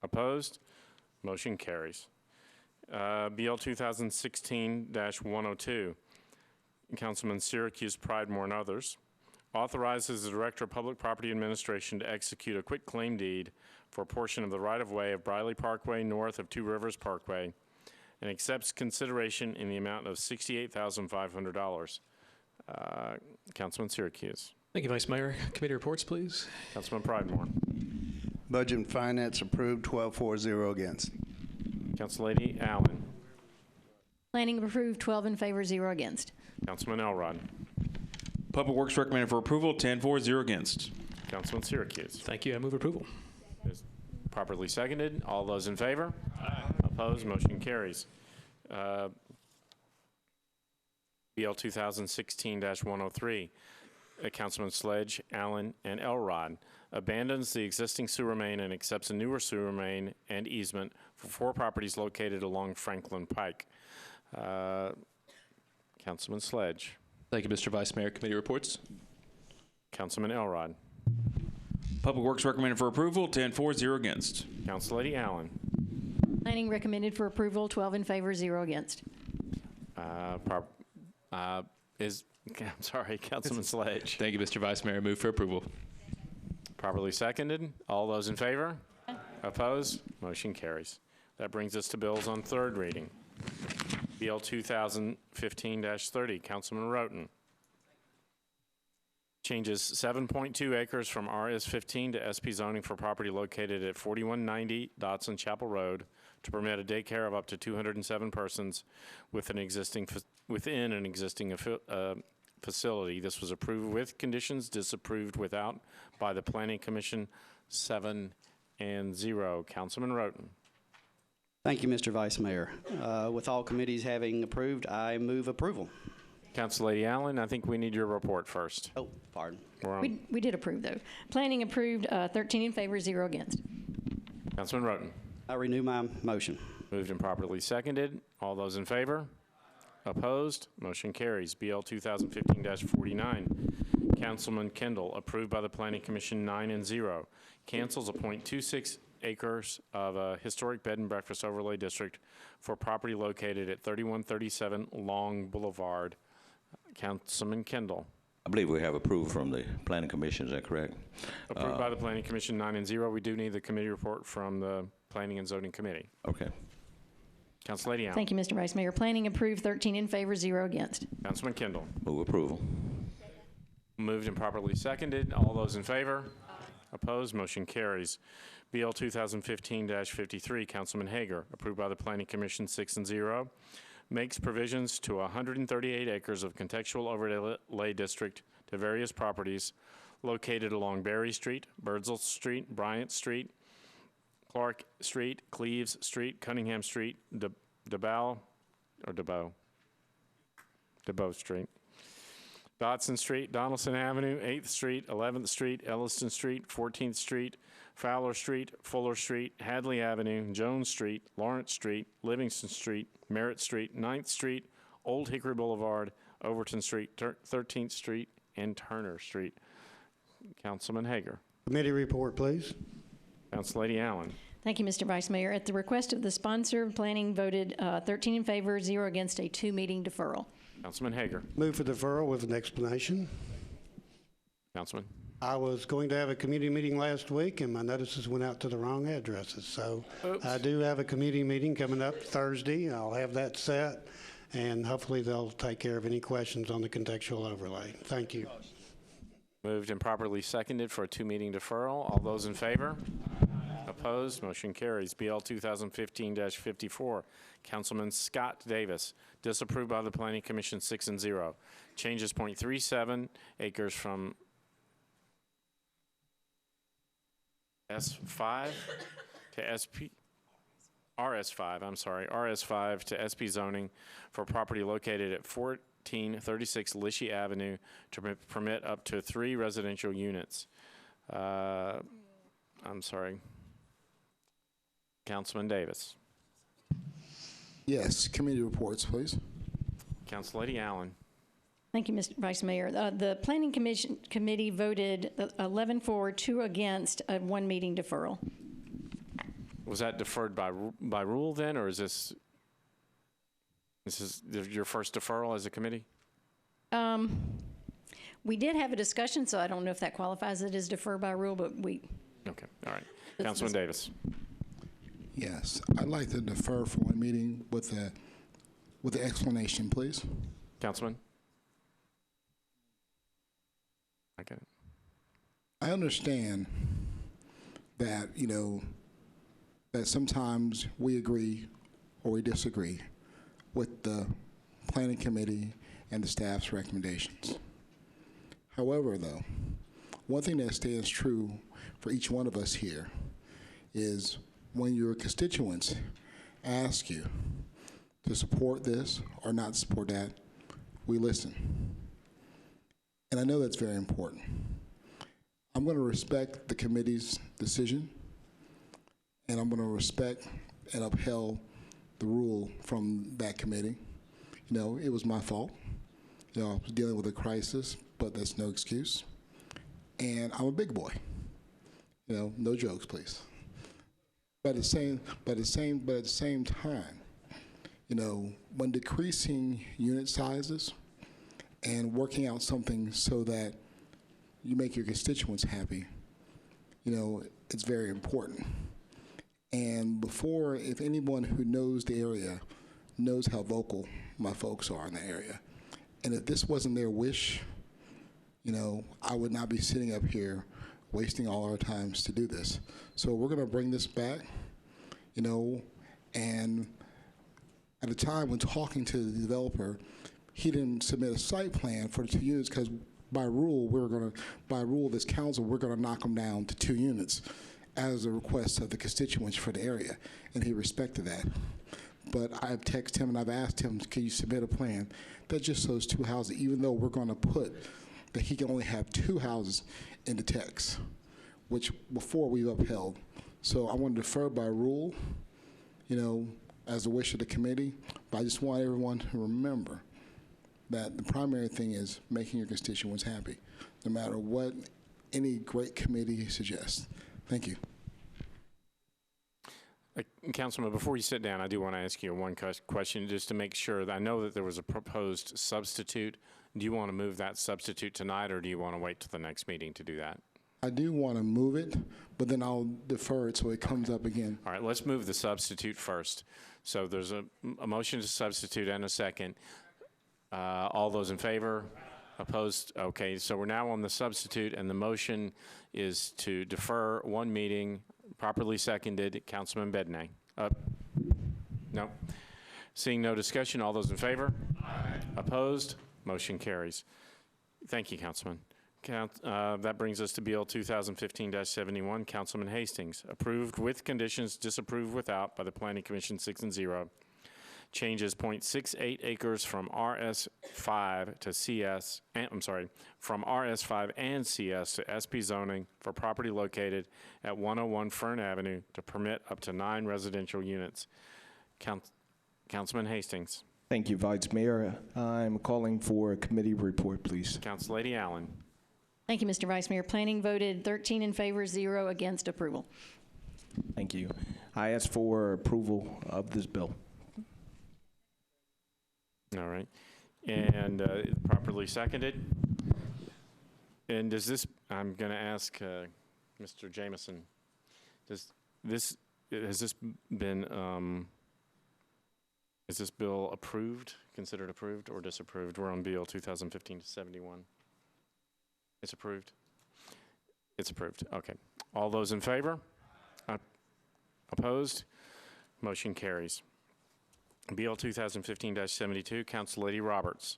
Opposed? Motion carries. BL 2016-102, Councilman Syracuse Pridemore and others, authorizes the Director of Public Property Administration to execute a quitclaim deed for a portion of the right-of-way of Briley Parkway north of Two Rivers Parkway and accepts consideration in the amount of $68,500. Councilman Syracuse. Thank you, Vice Mayor. Committee reports, please. Councilman Pridemore. Budget and Finance approved, 12-4, 0 against. Council Lady Allen. Planning approved, 12 in favor, 0 against. Councilman Elrod. Public Works recommended for approval, 10-4, 0 against. Councilman Syracuse. Thank you. I move approval. Is properly seconded. All those in favor? Aye. Opposed? Motion carries. BL 2016-103. Councilman Sledge, Allen, and Elrod abandons the existing sewer main and accepts a newer sewer main and easement for 4 properties located along Franklin Pike. Councilman Sledge. Thank you, Mr. Vice Mayor. Committee reports. Councilman Elrod. Public Works recommended for approval, 10-4, 0 against. Council Lady Allen. Planning recommended for approval, 12 in favor, 0 against. I'm sorry, Councilman Sledge. Thank you, Mr. Vice Mayor. Move for approval. Properly seconded. All those in favor? Aye. Opposed? Motion carries. That brings us to bills on third reading. BL 2015-30, Councilman Roten. Changes 7.2 acres from RS15 to SP zoning for property located at 4190 Dotson Chapel Road to permit a daycare of up to 207 persons within an existing facility. This was approved with conditions, disapproved without by the Planning Commission, 7-0. Councilman Roten. Thank you, Mr. Vice Mayor. With all committees having approved, I move approval. Council Lady Allen, I think we need your report first. Oh, pardon. We did approve, though. Planning approved, 13 in favor, 0 against. Councilman Roten. I renew my motion. Moved and properly seconded. All those in favor? Opposed? Motion carries. BL 2015-49. Councilman Kendall, approved by the Planning Commission, 9-0. Cancels a .26 acres of a historic bed and breakfast overlay district for property located at 3137 Long Boulevard. Councilman Kendall. I believe we have approval from the Planning Commission, is that correct? Approved by the Planning Commission 9-0. We do need the committee report from the Planning and Zoning Committee. Okay. Council Lady Allen. Thank you, Mr. Vice Mayor. Planning approved, 13 in favor, 0 against. Councilman Kendall. Move approval. Moved and properly seconded. All those in favor? Opposed? Motion carries. BL 2015-53, Councilman Hager, approved by the Planning Commission 6-0, makes provisions to 138 acres of contextual overlay district to various properties located along Berry Street, Birdsall Street, Bryant Street, Clark Street, Cleves Street, Cunningham Street, DeBow Street, Dodson Street, Donaldson Avenue, 8th Street, 11th Street, Elliston Street, 14th Street, Fowler Street, Fuller Street, Hadley Avenue, Jones Street, Lawrence Street, Livingston Street, Merritt Street, 9th Street, Old Hickory Boulevard, Overton Street, 13th Street, and Turner Street. Councilman Hager. Committee report, please. Council Lady Allen. Thank you, Mr. Vice Mayor. At the request of the sponsor, Planning voted 13 in favor, 0 against, a 2-meeting deferral. Councilman Hager. Move for deferral with an explanation. Councilman. I was going to have a community meeting last week, and my notices went out to the wrong addresses. So I do have a community meeting coming up Thursday. I'll have that set, and hopefully they'll take care of any questions on the contextual overlay. Thank you. Moved and properly seconded for a 2-meeting deferral. All those in favor? Opposed? Motion carries. BL 2015-54, Councilman Scott Davis, disapproved by the Planning Commission 6-0. Changes .37 acres from S5 to SP, RS5, I'm sorry, RS5 to SP zoning for property located at 1436 Lishi Avenue to permit up to 3 residential units. I'm sorry. Councilman Davis. Yes, committee reports, please. Council Lady Allen. Thank you, Mr. Vice Mayor. The Planning Committee voted 11 for, 2 against, a 1-meeting deferral. Was that deferred by rule then, or is this your first deferral as a committee? We did have a discussion, so I don't know if that qualifies it as deferred by rule, but we. Okay, all right. Councilman Davis. Yes, I'd like to defer for 1 meeting with the explanation, please. Councilman. I get it. I understand that, that sometimes we agree or we disagree with the Planning Committee and the staff's recommendations. However, though, one thing that stands true for each one of us here is when your constituents ask you to support this or not support that, we listen. And I know that's very important. I'm going to respect the committee's decision, and I'm going to respect and upheld the rule from that committee. It was my fault. I was dealing with a crisis, but that's no excuse. And I'm a big boy. No jokes, please. But at the same time, when decreasing unit sizes and working out something so that you make your constituents happy, it's very important. And if anyone who knows the area knows how vocal my folks are in the area, and if this wasn't their wish, I would not be sitting up here wasting all our times to do this. So we're going to bring this back, and at a time when talking to the developer, he didn't submit a site plan for the 2 units because by rule, this council, we're going to knock them down to 2 units as a request of the constituents for the area, and he respected that. But I've texted him and I've asked him, can you submit a plan that just shows 2 houses, even though we're going to put that he can only have 2 houses in the text, which before we've upheld. So I want to defer by rule, as a wish of the committee, but I just want everyone to remember that the primary thing is making your constituents happy, no matter what any great committee suggests. Thank you. Councilman, before you sit down, I do want to ask you one question just to make sure that I know that there was a proposed substitute. Do you want to move that substitute tonight, or do you want to wait till the next meeting to do that? I do want to move it, but then I'll defer it so it comes up again. All right, let's move the substitute first. So there's a motion to substitute and a second. All those in favor? Opposed? Okay, so we're now on the substitute, and the motion is to defer one meeting, properly seconded. Councilman Bednay. No? Seeing no discussion, all those in favor? Aye. Opposed? Motion carries. Thank you, Councilman. That brings us to BL 2015-71. Councilman Hastings. Approved with conditions, disapproved without by the Planning Commission 6-0. Changes 0.68 acres from RS5 to CS, from RS5 and CS to SP zoning for property located at 101 Fern Avenue to permit up to 9 residential units. Councilman Hastings. Thank you, Vice Mayor. I'm calling for a committee report, please. Councillady Allen. Thank you, Mr. Vice Mayor. Planning voted 13 in favor, 0 against approval. Thank you. I ask for approval of this bill. All right. And properly seconded. And does this, I'm going to ask Mr. Jameson, has this been, is this bill approved, considered approved, or disapproved? We're on BL 2015-71. It's approved? It's approved. Okay. All those in favor? Opposed? Motion carries. BL 2015-72, Councillady Roberts.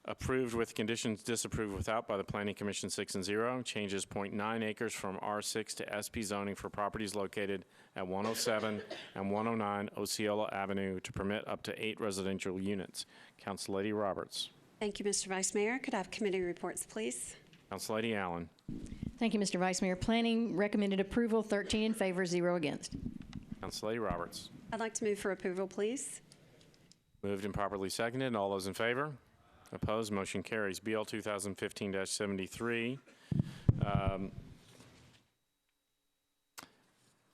Approved with conditions, disapproved without by the Planning Commission 6-0. Changes 0.9 acres from R6 to SP zoning for properties located at 107 and 109 Osceola Avenue to permit up to 8 residential units. Councillady Roberts. Thank you, Mr. Vice Mayor. Could I have committee reports, please? Councillady Allen. Thank you, Mr. Vice Mayor. Planning recommended approval, 13 in favor, 0 against. Councillady Roberts. I'd like to move for approval, please. Moved and properly seconded. All those in favor? Opposed? Motion carries. BL 2015-73.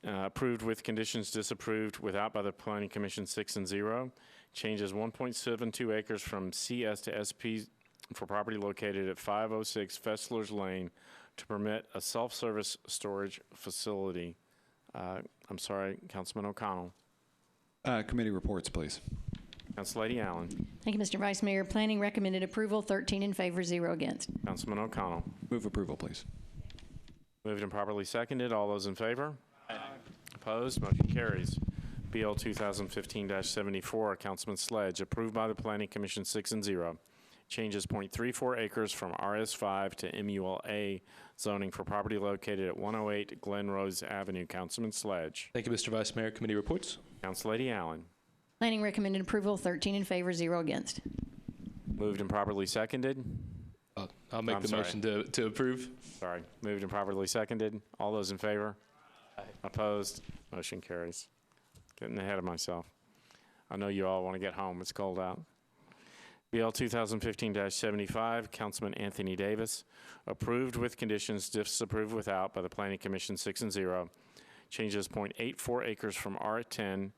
Approved with conditions, disapproved without by the Planning Commission 6-0. Changes 1.72 acres from CS to SP for property located at 506 Fessler's Lane to permit a self-service storage facility. I'm sorry, Councilman O'Connell. Committee reports, please. Councillady Allen. Thank you, Mr. Vice Mayor. Planning recommended approval, 13 in favor, 0 against. Councilman O'Connell. Move approval, please. Moved and properly seconded. All those in favor? Aye. Opposed? Motion carries. BL 2015-74, Councilman Sledge. Approved by the Planning Commission 6-0. Changes 0.34 acres from RS5 to MULA zoning for property located at 108 Glen Rose Avenue. Councilman Sledge. Thank you, Mr. Vice Mayor. Committee reports. Councillady Allen. Planning recommended approval, 13 in favor, 0 against. Moved and properly seconded. I'll make the motion to approve. Sorry. Moved and properly seconded. All those in favor? Aye. Opposed? Motion carries. Getting ahead of myself. I know you all want to get home. It's cold out. BL 2015-75, Councilman Anthony Davis. Approved with conditions, disapproved without by the Planning Commission 6-0. Changes 0.84 acres from R10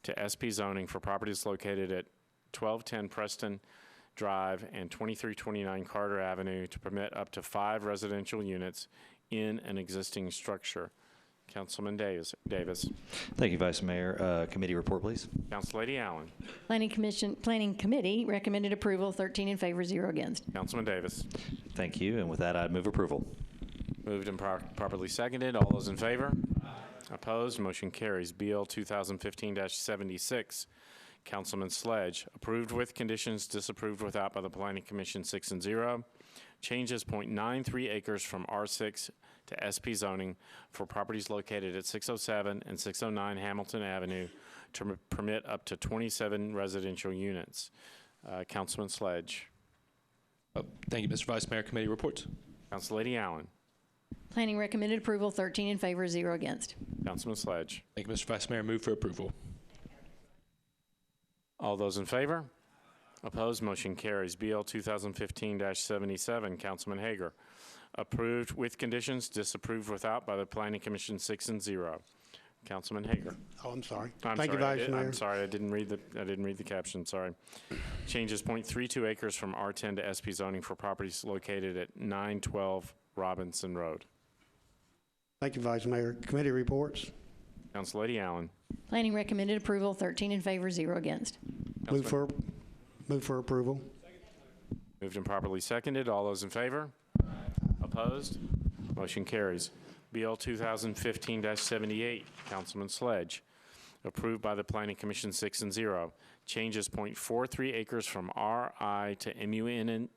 to SP zoning for properties located at 1210 Preston Drive and 2329 Carter Avenue to permit up to 5 residential units in an existing structure. Councilman Davis. Thank you, Vice Mayor. Committee report, please. Councillady Allen. Planning Committee recommended approval, 13 in favor, 0 against. Councilman Davis. Thank you, and with that, I'd move approval. Moved and properly seconded. All those in favor? Opposed? Motion carries. BL 2015-76, Councilman Sledge. Approved with conditions, disapproved without by the Planning Commission 6-0. Changes 0.93 acres from R6 to SP zoning for properties located at 607 and 609 Hamilton Avenue to permit up to 27 residential units. Councilman Sledge. Thank you, Mr. Vice Mayor. Committee reports. Councillady Allen. Planning recommended approval, 13 in favor, 0 against. Councilman Sledge. Thank you, Mr. Vice Mayor. Move for approval. All those in favor? Opposed? Motion carries. BL 2015-77, Councilman Hager. Approved with conditions, disapproved without by the Planning Commission 6-0. Councilman Hager. Oh, I'm sorry. I'm Thank you, sorry, Vice Mayor. I'm sorry, I didn't read the caption, sorry. Changes 0.32 acres from R10 to SP zoning for properties located at 912 Robinson Road. Thank you, Vice Mayor. Committee reports. Council Lady Allen. Planning recommended approval, 13 in favor, 0 against. Move for approval. Moved and properly seconded. All those in favor? Opposed? Motion carries. BL 2015-78, Councilman Sledge. Approved by the Planning Commission 6-0. Changes 0.43 acres from RI to MUNA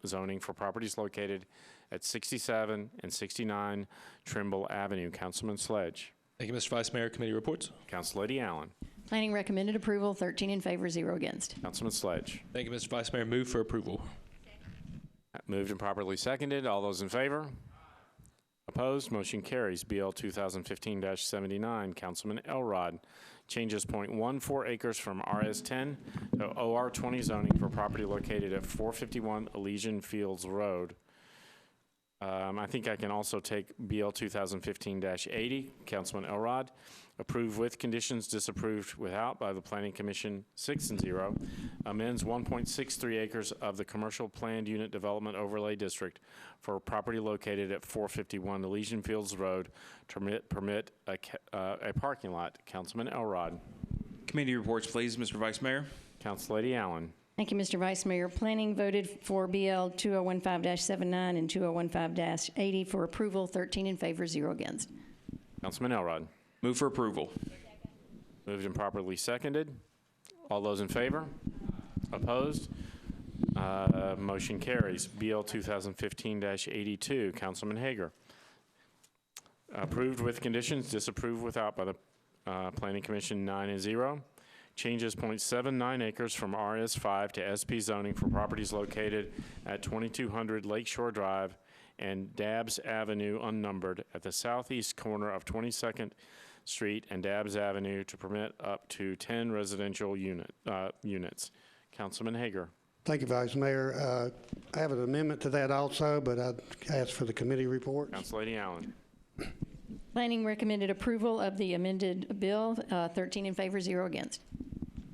zoning for properties located at 67 and 69 Trimble Avenue. Councilman Sledge. Thank you, Mr. Vice Mayor. Committee reports. Council Lady Allen. Planning recommended approval, 13 in favor, 0 against. Councilman Sledge. Thank you, Mr. Vice Mayor. Move for approval. Moved and properly seconded. All those in favor? Opposed? Motion carries. BL 2015-79, Councilman Elrod. Changes 0.14 acres from RS10 to OR20 zoning for property located at 451 Elysian Fields Road. I think I can also take BL 2015-80, Councilman Elrod. Approved with conditions, disapproved without by the Planning Commission 6-0. Amends 1.63 acres of the Commercial Planned Unit Development Overlay District for property located at 451 Elysian Fields Road to permit a parking lot. Councilman Elrod. Committee reports, please, Mr. Vice Mayor. Council Lady Allen. Thank you, Mr. Vice Mayor. Planning voted for BL 2015-79 and 2015-80 for approval, 13 in favor, 0 against. Councilman Elrod. Move for approval. Moved and properly seconded. All those in favor? Opposed? Motion carries. BL 2015-82, Councilman Hager. Approved with conditions, disapproved without by the Planning Commission 9-0. Changes 0.79 acres from RS5 to SP zoning for properties located at 2200 Lakeshore Drive and Dabbs Avenue unnumbered at the southeast corner of 22nd Street and Dabbs Avenue to permit up to 10 residential units. Councilman Hager. Thank you, Vice Mayor. I have an amendment to that also, but I'd ask for the committee report. Council Lady Allen. Planning recommended approval of the amended bill, 13 in favor, 0 against.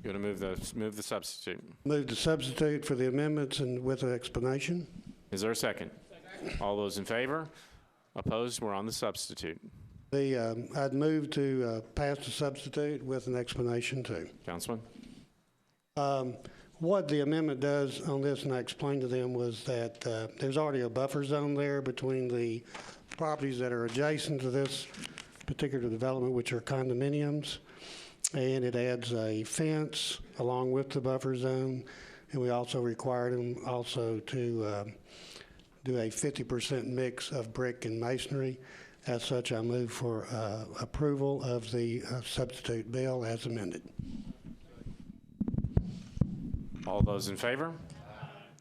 You want to move the substitute? Move to substitute for the amendments and with an explanation. Is there a second? All those in favor? Opposed? We're on the substitute. I'd move to pass the substitute with an explanation too. Councilman? What the amendment does on this, and I explained to them, was that there's already a buffer zone there between the properties that are adjacent to this particular development, which are condominiums, and it adds a fence along with the buffer zone, and we also required them also to do a 50% mix of brick and masonry. As such, I move for approval of the substitute bill as amended. All those in favor?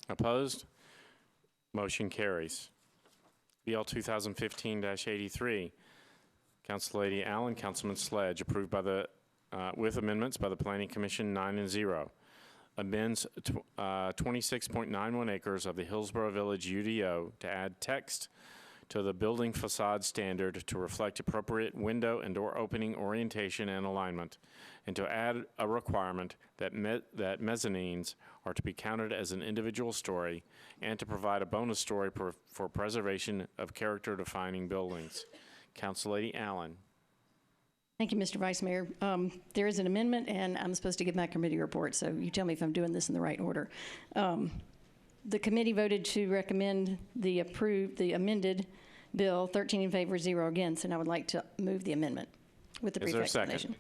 Opposed? Motion carries. BL 2015-83. Council Lady Allen, Councilman Sledge, approved by the with amendments by the Planning Commission 9-0. Amends 26.91 acres of the Hillsborough Village UDO to add text to the building facade standard to reflect appropriate window and door opening orientation and alignment, and to add a requirement that mezzanines are to be counted as an individual story, and to provide a bonus story for preservation of character-defining buildings. Council Lady Allen. Thank you, Mr. Vice Mayor. There is an amendment, and I'm supposed to give my committee report, so you tell me if I'm doing this in the right order. The committee voted to recommend the amended bill, 13 in favor, 0 against, and I would like to move the amendment with the brief explanation.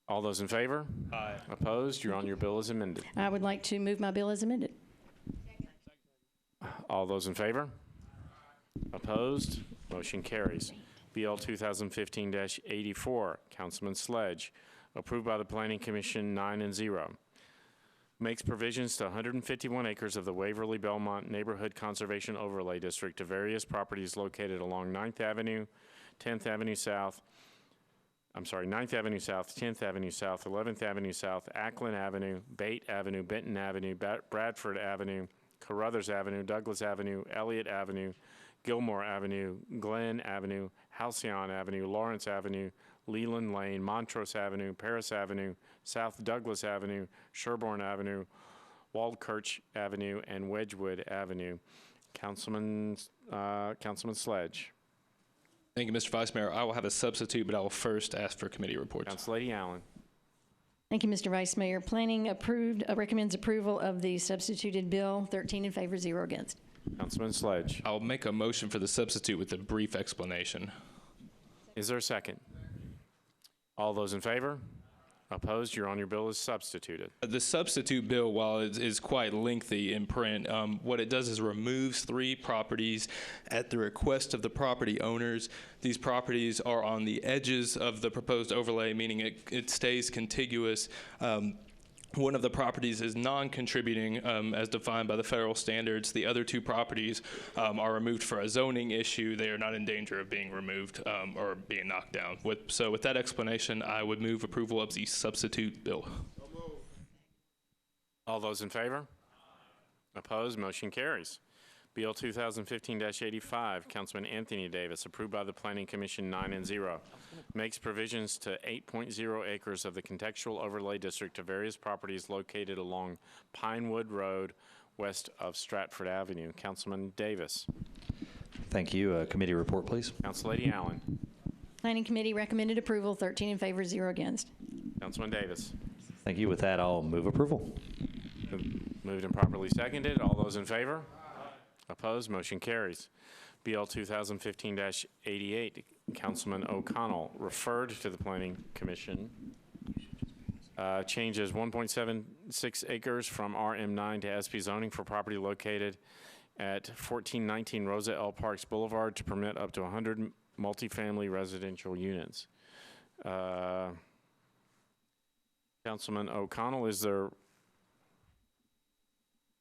All those in favor? Aye. Opposed? You're on your bill as amended. I would like to move my bill as amended. All those in favor? Opposed? Motion carries. BL 2015-84, Councilman Sledge, approved by the Planning Commission 9-0. Makes provisions to 151 acres of the Waverly Belmont Neighborhood Conservation Overlay District to various properties located along 9th Avenue, 10th Avenue South, 9th Avenue South, 10th Avenue South, 11th Avenue South, Ackland Avenue, Bate Avenue, Benton Avenue, Bradford Avenue, Carruthers Avenue, Douglas Avenue, Elliott Avenue, Gilmore Avenue, Glen Avenue, Halcyon Avenue, Lawrence Avenue, Leland Lane, Montrose Avenue, Paris Avenue, South Douglas Avenue, Sherborne Avenue, Waldkirch Avenue, and Wedgwood Avenue. Councilman Sledge. Thank you, Mr. Vice Mayor. I will have a substitute, but I will first ask for committee reports. Councilor Allen. Thank you, Mr. Vice Mayor. Planning recommends approval of the substituted bill. 13 in favor, 0 against. Councilman Sledge. I'll make a motion for the substitute with a brief explanation. Is there a second? All those in favor? Opposed? Your Honor, your bill is substituted. The substitute bill, while it is quite lengthy in print, what it does is removes 3 properties at the request of the property owners. These properties are on the edges of the proposed overlay, meaning it stays contiguous. One of the properties is non-contributing as defined by the federal standards. The other 2 properties are removed for a zoning issue. They are not in danger of being removed or being knocked down. So with that explanation, I would move approval of the substitute bill. All those in favor? Opposed? Motion carries. Bill 2015-85, Councilman Anthony Davis, approved by the Planning Commission 9-0, makes provisions to 8.0 acres of the contextual overlay district to various properties located along Pinewood Road west of Stratford Avenue. Councilman Davis. Thank you. Committee report, please. Councilor Allen. Planning Committee recommended approval. 13 in favor, 0 against. Councilman Davis. Thank you. With that, I'll move approval. Moved and properly seconded. All those in favor? Opposed? Motion carries. BL 2015-88, Councilman O'Connell, referred to the Planning Commission. Changes 1.76 acres from RM9 to SP zoning for property located at 1419 Rosa L. Parks Boulevard to permit up to 100 multifamily residential units. Councilman O'Connell, is there...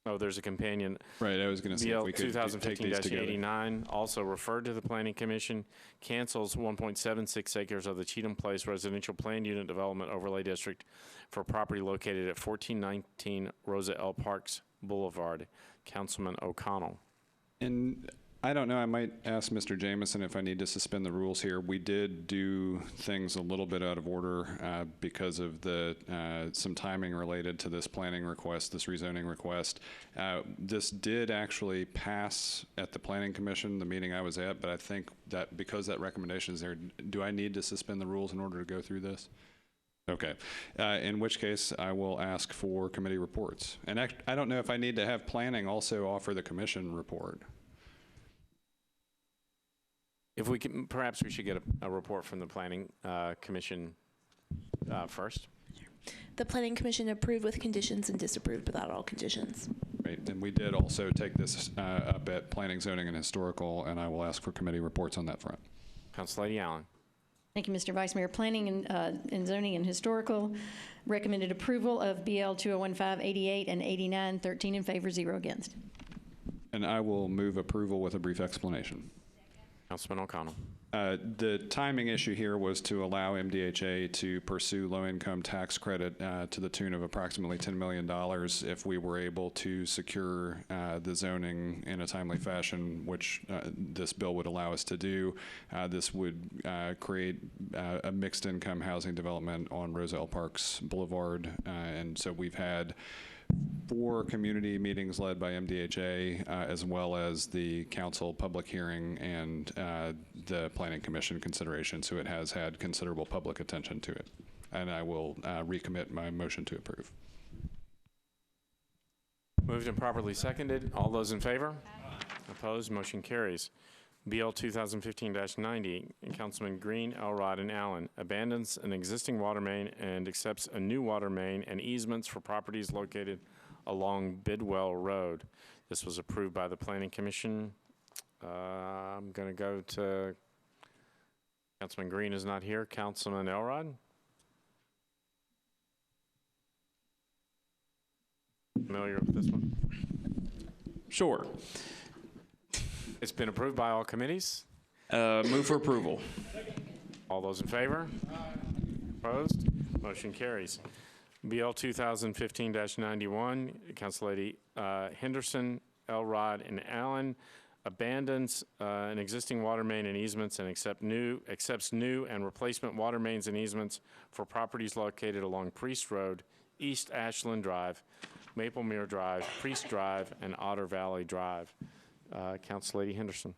Oh, there's a companion. Right, I was going to say if we could take these together. 2015-89, also referred to the Planning Commission, cancels 1.76 acres of the Cheatham Place Residential Planned Unit Development Overlay District for property located at 1419 Rosa L. Parks Boulevard. Councilman O'Connell. And I don't know, I might ask Mr. Jamison if I need to suspend the rules here. We did do things a little bit out of order because of the some timing related to this planning request, this rezoning request. This did actually pass at the Planning Commission, the meeting I was at, but I think that because that recommendation is there, do I need to suspend the rules in order to go through this? Okay, in which case I will ask for committee reports. And I don't know if I need to have planning also offer the commission report. If we can, perhaps we should get a report from the Planning Commission first. The Planning Commission approved with conditions and disapproved without all conditions. Right, and we did also take this up at Planning, Zoning, and Historical, and I will ask for committee reports on that front. Councilor Allen. Thank you, Mr. Vice Mayor. Planning and Zoning and Historical recommended approval of BL 2015, 88, and 89. 13 in favor, 0 against. And I will move approval with a brief explanation. Councilman O'Connell. The timing issue here was to allow MDHA to pursue low-income tax credit to the tune of approximately $10 million if we were able to secure the zoning in a timely fashion, which this bill would allow us to do. This would create a mixed-income housing development on Roselle Parks Boulevard, and so we've had 4 community meetings led by MDHA, as well as the council public hearing and the Planning Commission consideration, so it has had considerable public attention to it. And I will recommit my motion to approve. Moved and properly seconded. All those in favor? Opposed? Motion carries. BL 2015-90, Councilman Green, Elrod, and Allen abandons an existing water main and accepts a new water main and easements for properties located along Bidwell Road. This was approved by the Planning Commission. I'm going to go to Councilman Green is not here. Councilman Elrod? Familiar with this one? Sure. It's been approved by all committees. Move for approval. All those in favor? Opposed? Motion carries. BL 2015-91, Council Lady Henderson, Elrod, and Allen abandons an existing water main and easements and accepts new and replacement water mains and easements for properties located along Priest Road, East Ashland Drive, Maple Mere Drive, Priest Drive, and Otter Valley Drive. Councilor Henderson.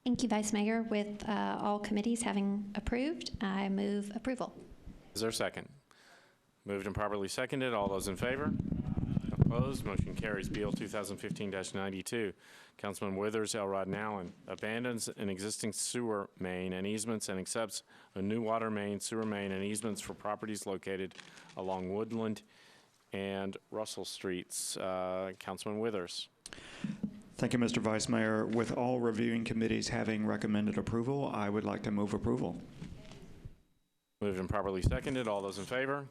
Thank you, Vice Mayor. With all committees having approved, I move approval. Is there a second? Moved and properly seconded. All those in favor? Opposed? Motion carries. Bill 2015-92. Councilman Withers, Elrod, and Allen abandons an existing sewer main and easements and accepts a new water main, sewer main, and easements for properties located along Woodland and Russell Streets. Councilman Withers. Thank you, Mr. Vice Mayor. With all reviewing committees having recommended approval, I would like to move approval. Moved and properly seconded. All those in favor?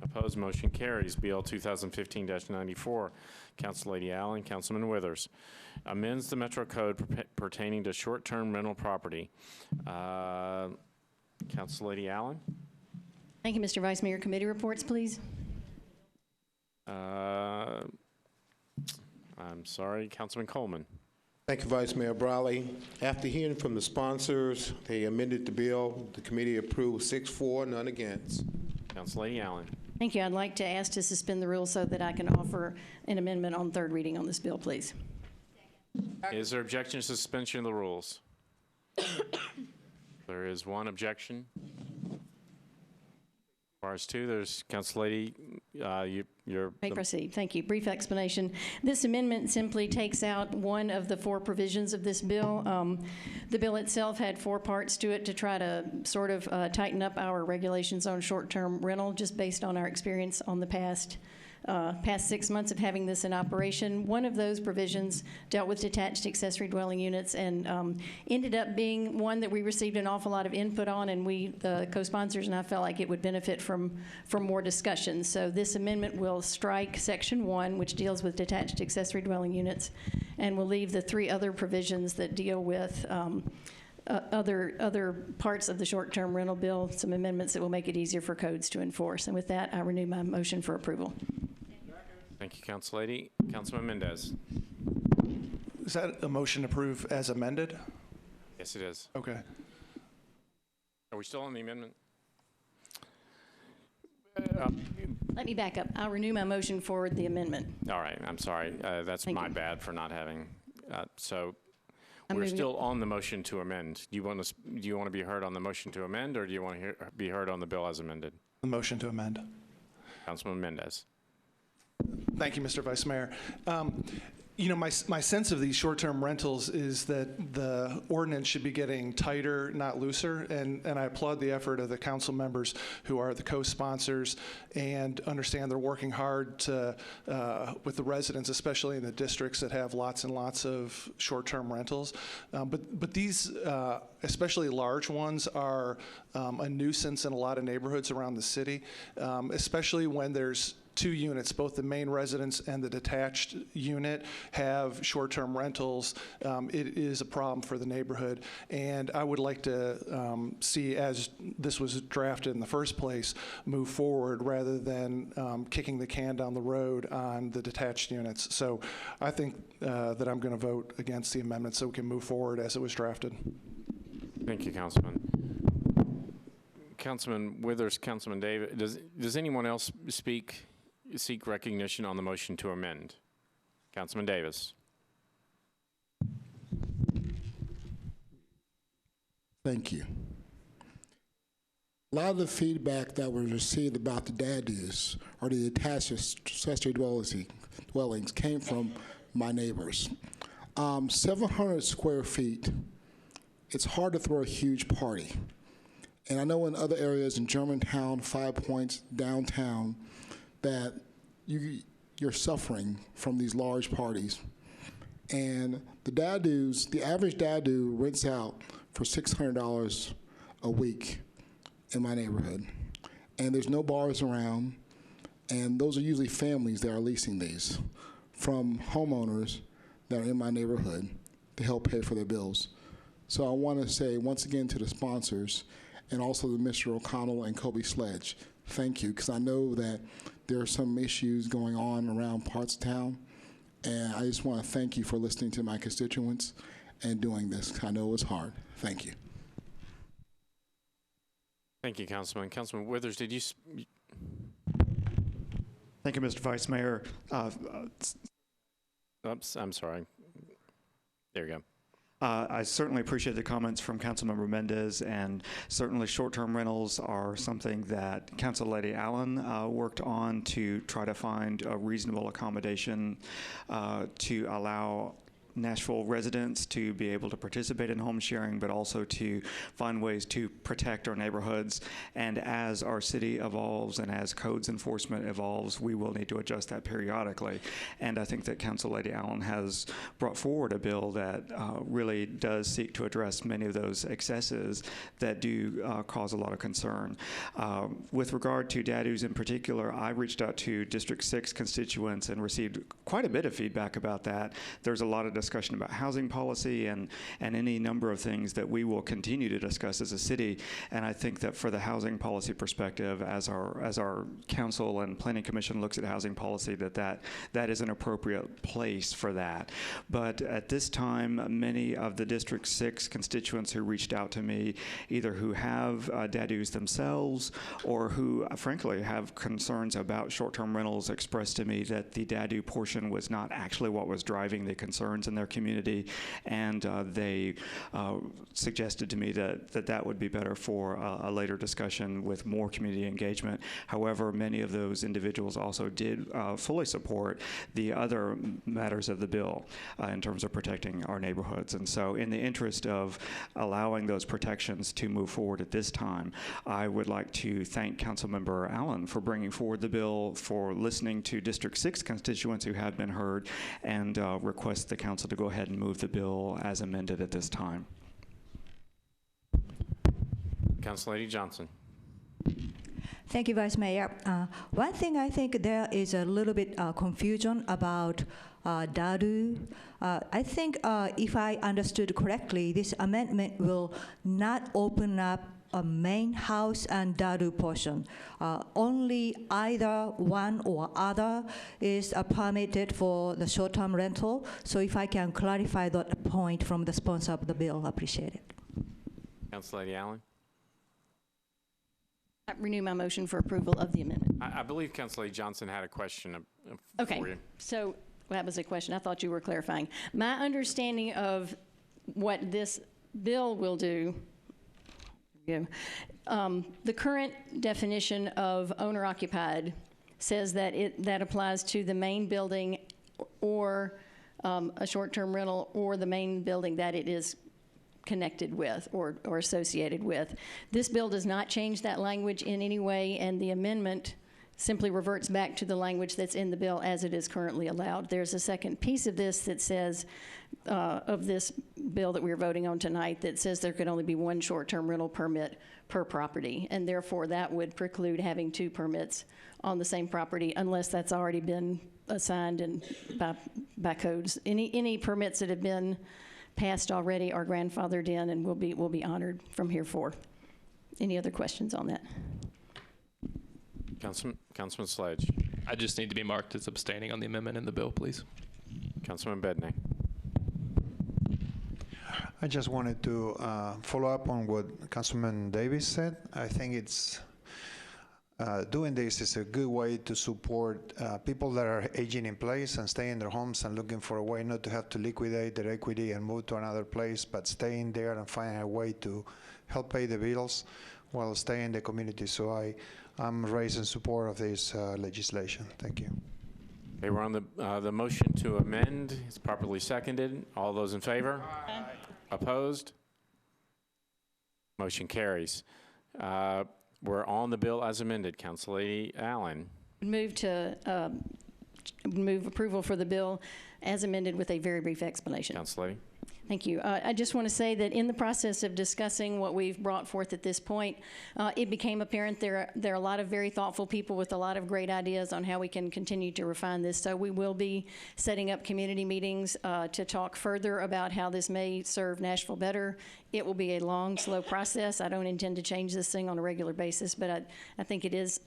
Opposed? Motion carries. BL 2015-94. Councilor Allen, Councilman Withers. Amends the Metro Code pertaining to short-term rental property. Councilor Allen. Thank you, Mr. Vice Mayor. Committee reports, please. I'm sorry, Councilman Coleman. Thank you, Vice Mayor Browley. After hearing from the sponsors, they amended the bill. The committee approved 6-4, none against. Councilor Allen. Thank you. I'd like to ask to suspend the rules so that I can offer an amendment on third reading on this bill, please. Is there objection to suspension of the rules? There is one objection. As far as two, there's Council Lady. May proceed. Thank you. Brief explanation. This amendment simply takes out one of the four provisions of this bill. The bill itself had four parts to it to try to sort of tighten up our regulations on short-term rental, just based on our experience on the past 6 months of having this in operation. One of those provisions dealt with detached accessory dwelling units and ended up being one that we received an awful lot of input on, and we, the co-sponsors, and I felt like it would benefit from more discussion. So this amendment will strike Section 1, which deals with detached accessory dwelling units, and will leave the three other provisions that deal with other parts of the short-term rental bill, some amendments that will make it easier for codes to enforce. And with that, I renew my motion for approval. Thank you, Council Lady. Councilman Mendez. Is that a motion to approve as amended? Yes, it is. Okay. Are we still on the amendment? Let me back up. I'll renew my motion for the amendment. All right. I'm sorry. That's my bad for not having. So I'm we're moving still on the motion to amend. Do you want to be heard on the motion to amend, or do you want to be heard on the bill as amended? The motion to amend. Councilman Mendez. Thank you, Mr. Vice Mayor. You know, my sense of these short-term rentals is that the ordinance should be getting tighter, not looser, and I applaud the effort of the council members who are the co-sponsors and understand they're working hard to, with the residents, especially in the districts that have lots and lots of short-term rentals. But these, especially large ones, are a nuisance in a lot of neighborhoods around the city, especially when there's two units, both the main residence and the detached unit have short-term rentals. It is a problem for the neighborhood, and I would like to see, as this was drafted in the first place, move forward rather than kicking the can down the road on the detached units. So I think that I'm going to vote against the amendment so we can move forward as it was drafted. Thank you, Councilman. Councilman Withers, Councilman David, does anyone else seek recognition on the motion to amend? Councilman Davis. Thank you. A lot of the feedback that was received about the DADUs, or the attached accessory dwellings, came from my neighbors. 700 square feet, it's hard to throw a huge party. And I know in other areas in Germantown, 5 Points, downtown, that you're suffering from these large parties. And the DADUs, the average DADU rents out for $600 a week in my neighborhood. And there's no bars around, and those are usually families that are leasing these from homeowners that are in my neighborhood to help pay for their bills. So I want to say once again to the sponsors, and also to Mr. O'Connell and Kobe Sledge, thank you, because I know that there are some issues going on around parts of town, and I just want to thank you for listening to my constituents in doing this. I know it was hard. Thank you. Thank you, Councilman. Councilman Withers, did you? Thank you, Mr. Vice Mayor. Oops, I'm sorry. There you go. I certainly appreciate the comments from Councilmember Mendez, and certainly short-term rentals are something that Council Lady Allen worked on to try to find a reasonable accommodation to allow Nashville residents to be able to participate in home sharing, but also to find ways to protect our neighborhoods. And as our city evolves and as codes enforcement evolves, we will need to adjust that periodically. And I think that Council Lady Allen has brought forward a bill that really does seek to address many of those excesses that do cause a lot of concern. With regard to DADUs in particular, I reached out to District 6 constituents and received quite a bit of feedback about that. There's a lot of discussion about housing policy and any number of things that we will continue to discuss as a city. And I think that for the housing policy perspective, as our council and planning commission looks at housing policy, that is an appropriate place for that. But at this time, many of the District 6 constituents who reached out to me, either who have DADUs themselves or who frankly have concerns about short-term rentals, expressed to me that the DADU portion was not actually what was driving the concerns in their community, and they suggested to me that would be better for a later discussion with more community engagement. However, many of those individuals also did fully support the other matters of the bill in terms of protecting our neighborhoods. And so in the interest of allowing those protections to move forward at this time, I would like to thank Councilmember Allen for bringing forward the bill, for listening to District 6 constituents who have been heard, and request the council to go ahead and move the bill as amended at this time. Council Lady Johnson. Thank you, Vice Mayor. One thing I think there is a little bit confusion about DADU. I think if I understood correctly, this amendment will not open up a main house and DADU portion. Only either one or other is permitted for the short-term rental. So if I can clarify that point from the sponsor of the bill, I appreciate it. Council Lady Allen. I renew my motion for approval of the amendment. I believe Council Lady Johnson had a question Okay, for you. so well, that was a question. I thought you were clarifying. My understanding of what this bill will do, the current definition of owner-occupied says that that applies to the main building or a short-term rental or the main building that it is connected with or associated with. This bill does not change that language in any way, and the amendment simply reverts back to the language that's in the bill as it is currently allowed. There's a second piece of this that says, of this bill that we're voting on tonight, that says there could only be one short-term rental permit per property, and therefore that would preclude having two permits on the same property unless that's already been assigned and by codes. Any permits that have been passed already are grandfathered in and will be honored from here forth. Any other questions on that? Councilman Sledge. I just need to be marked as abstaining on the amendment in the bill, please. Councilman Bedney. I just wanted to follow up on what Councilman Davis said. I think it's doing this is a good way to support people that are aging in place and stay in their homes and looking for a way not to have to liquidate their equity and move to another place, but stay in there and find a way to help pay the bills while staying in the community. So I'm raising support of this legislation. Thank you. Okay, we're on the motion to amend. It's properly seconded. All those in favor? Aye. Opposed? Motion carries. We're on the bill as amended. Council Lady Allen. Move approval for the bill as amended with a very brief explanation. Council Lady. Thank you. I just want to say that in the process of discussing what we've brought forth at this point, it became apparent there are a lot of very thoughtful people with a lot of great ideas on how we can continue to refine this. So we will be setting up community meetings to talk further about how this may serve Nashville better. It will be a long, slow process. I don't intend to change this thing on a regular basis, but I think it is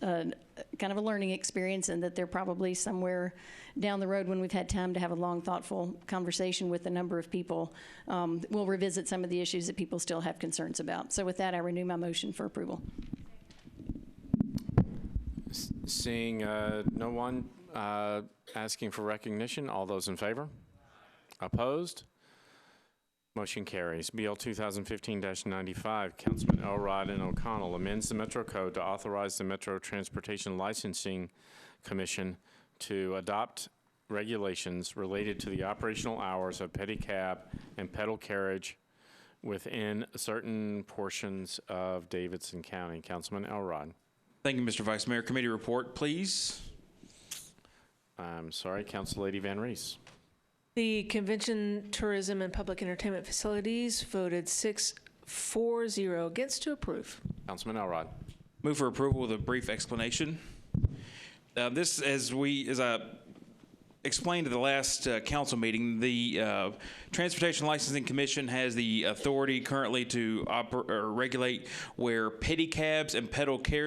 kind of a learning experience, and that they're probably somewhere down the road when we've had time to have a long, thoughtful conversation with a number of people, we'll revisit some of the issues that people still have concerns about. So with that, I renew my motion for approval. Seeing no one asking for recognition, all those in favor? Opposed? Motion carries. BL 2015-95, Councilman Elrod and O'Connell amends the Metro Code to authorize the Metro Transportation Licensing Commission to adopt regulations related to the operational hours of pedicab and pedal carriage within certain portions of Davidson County. Councilman Elrod. Thank you, Mr. Vice Mayor. Committee report, please. I'm sorry, Council Lady Van Reese. The Convention, Tourism, and Public Entertainment Facilities voted 6-4-0 against to approve. Councilman Elrod. Move for approval with a brief explanation. This, as I explained at the last council meeting, the Transportation Licensing Commission has the authority currently to regulate where pedicabs and pedal carriage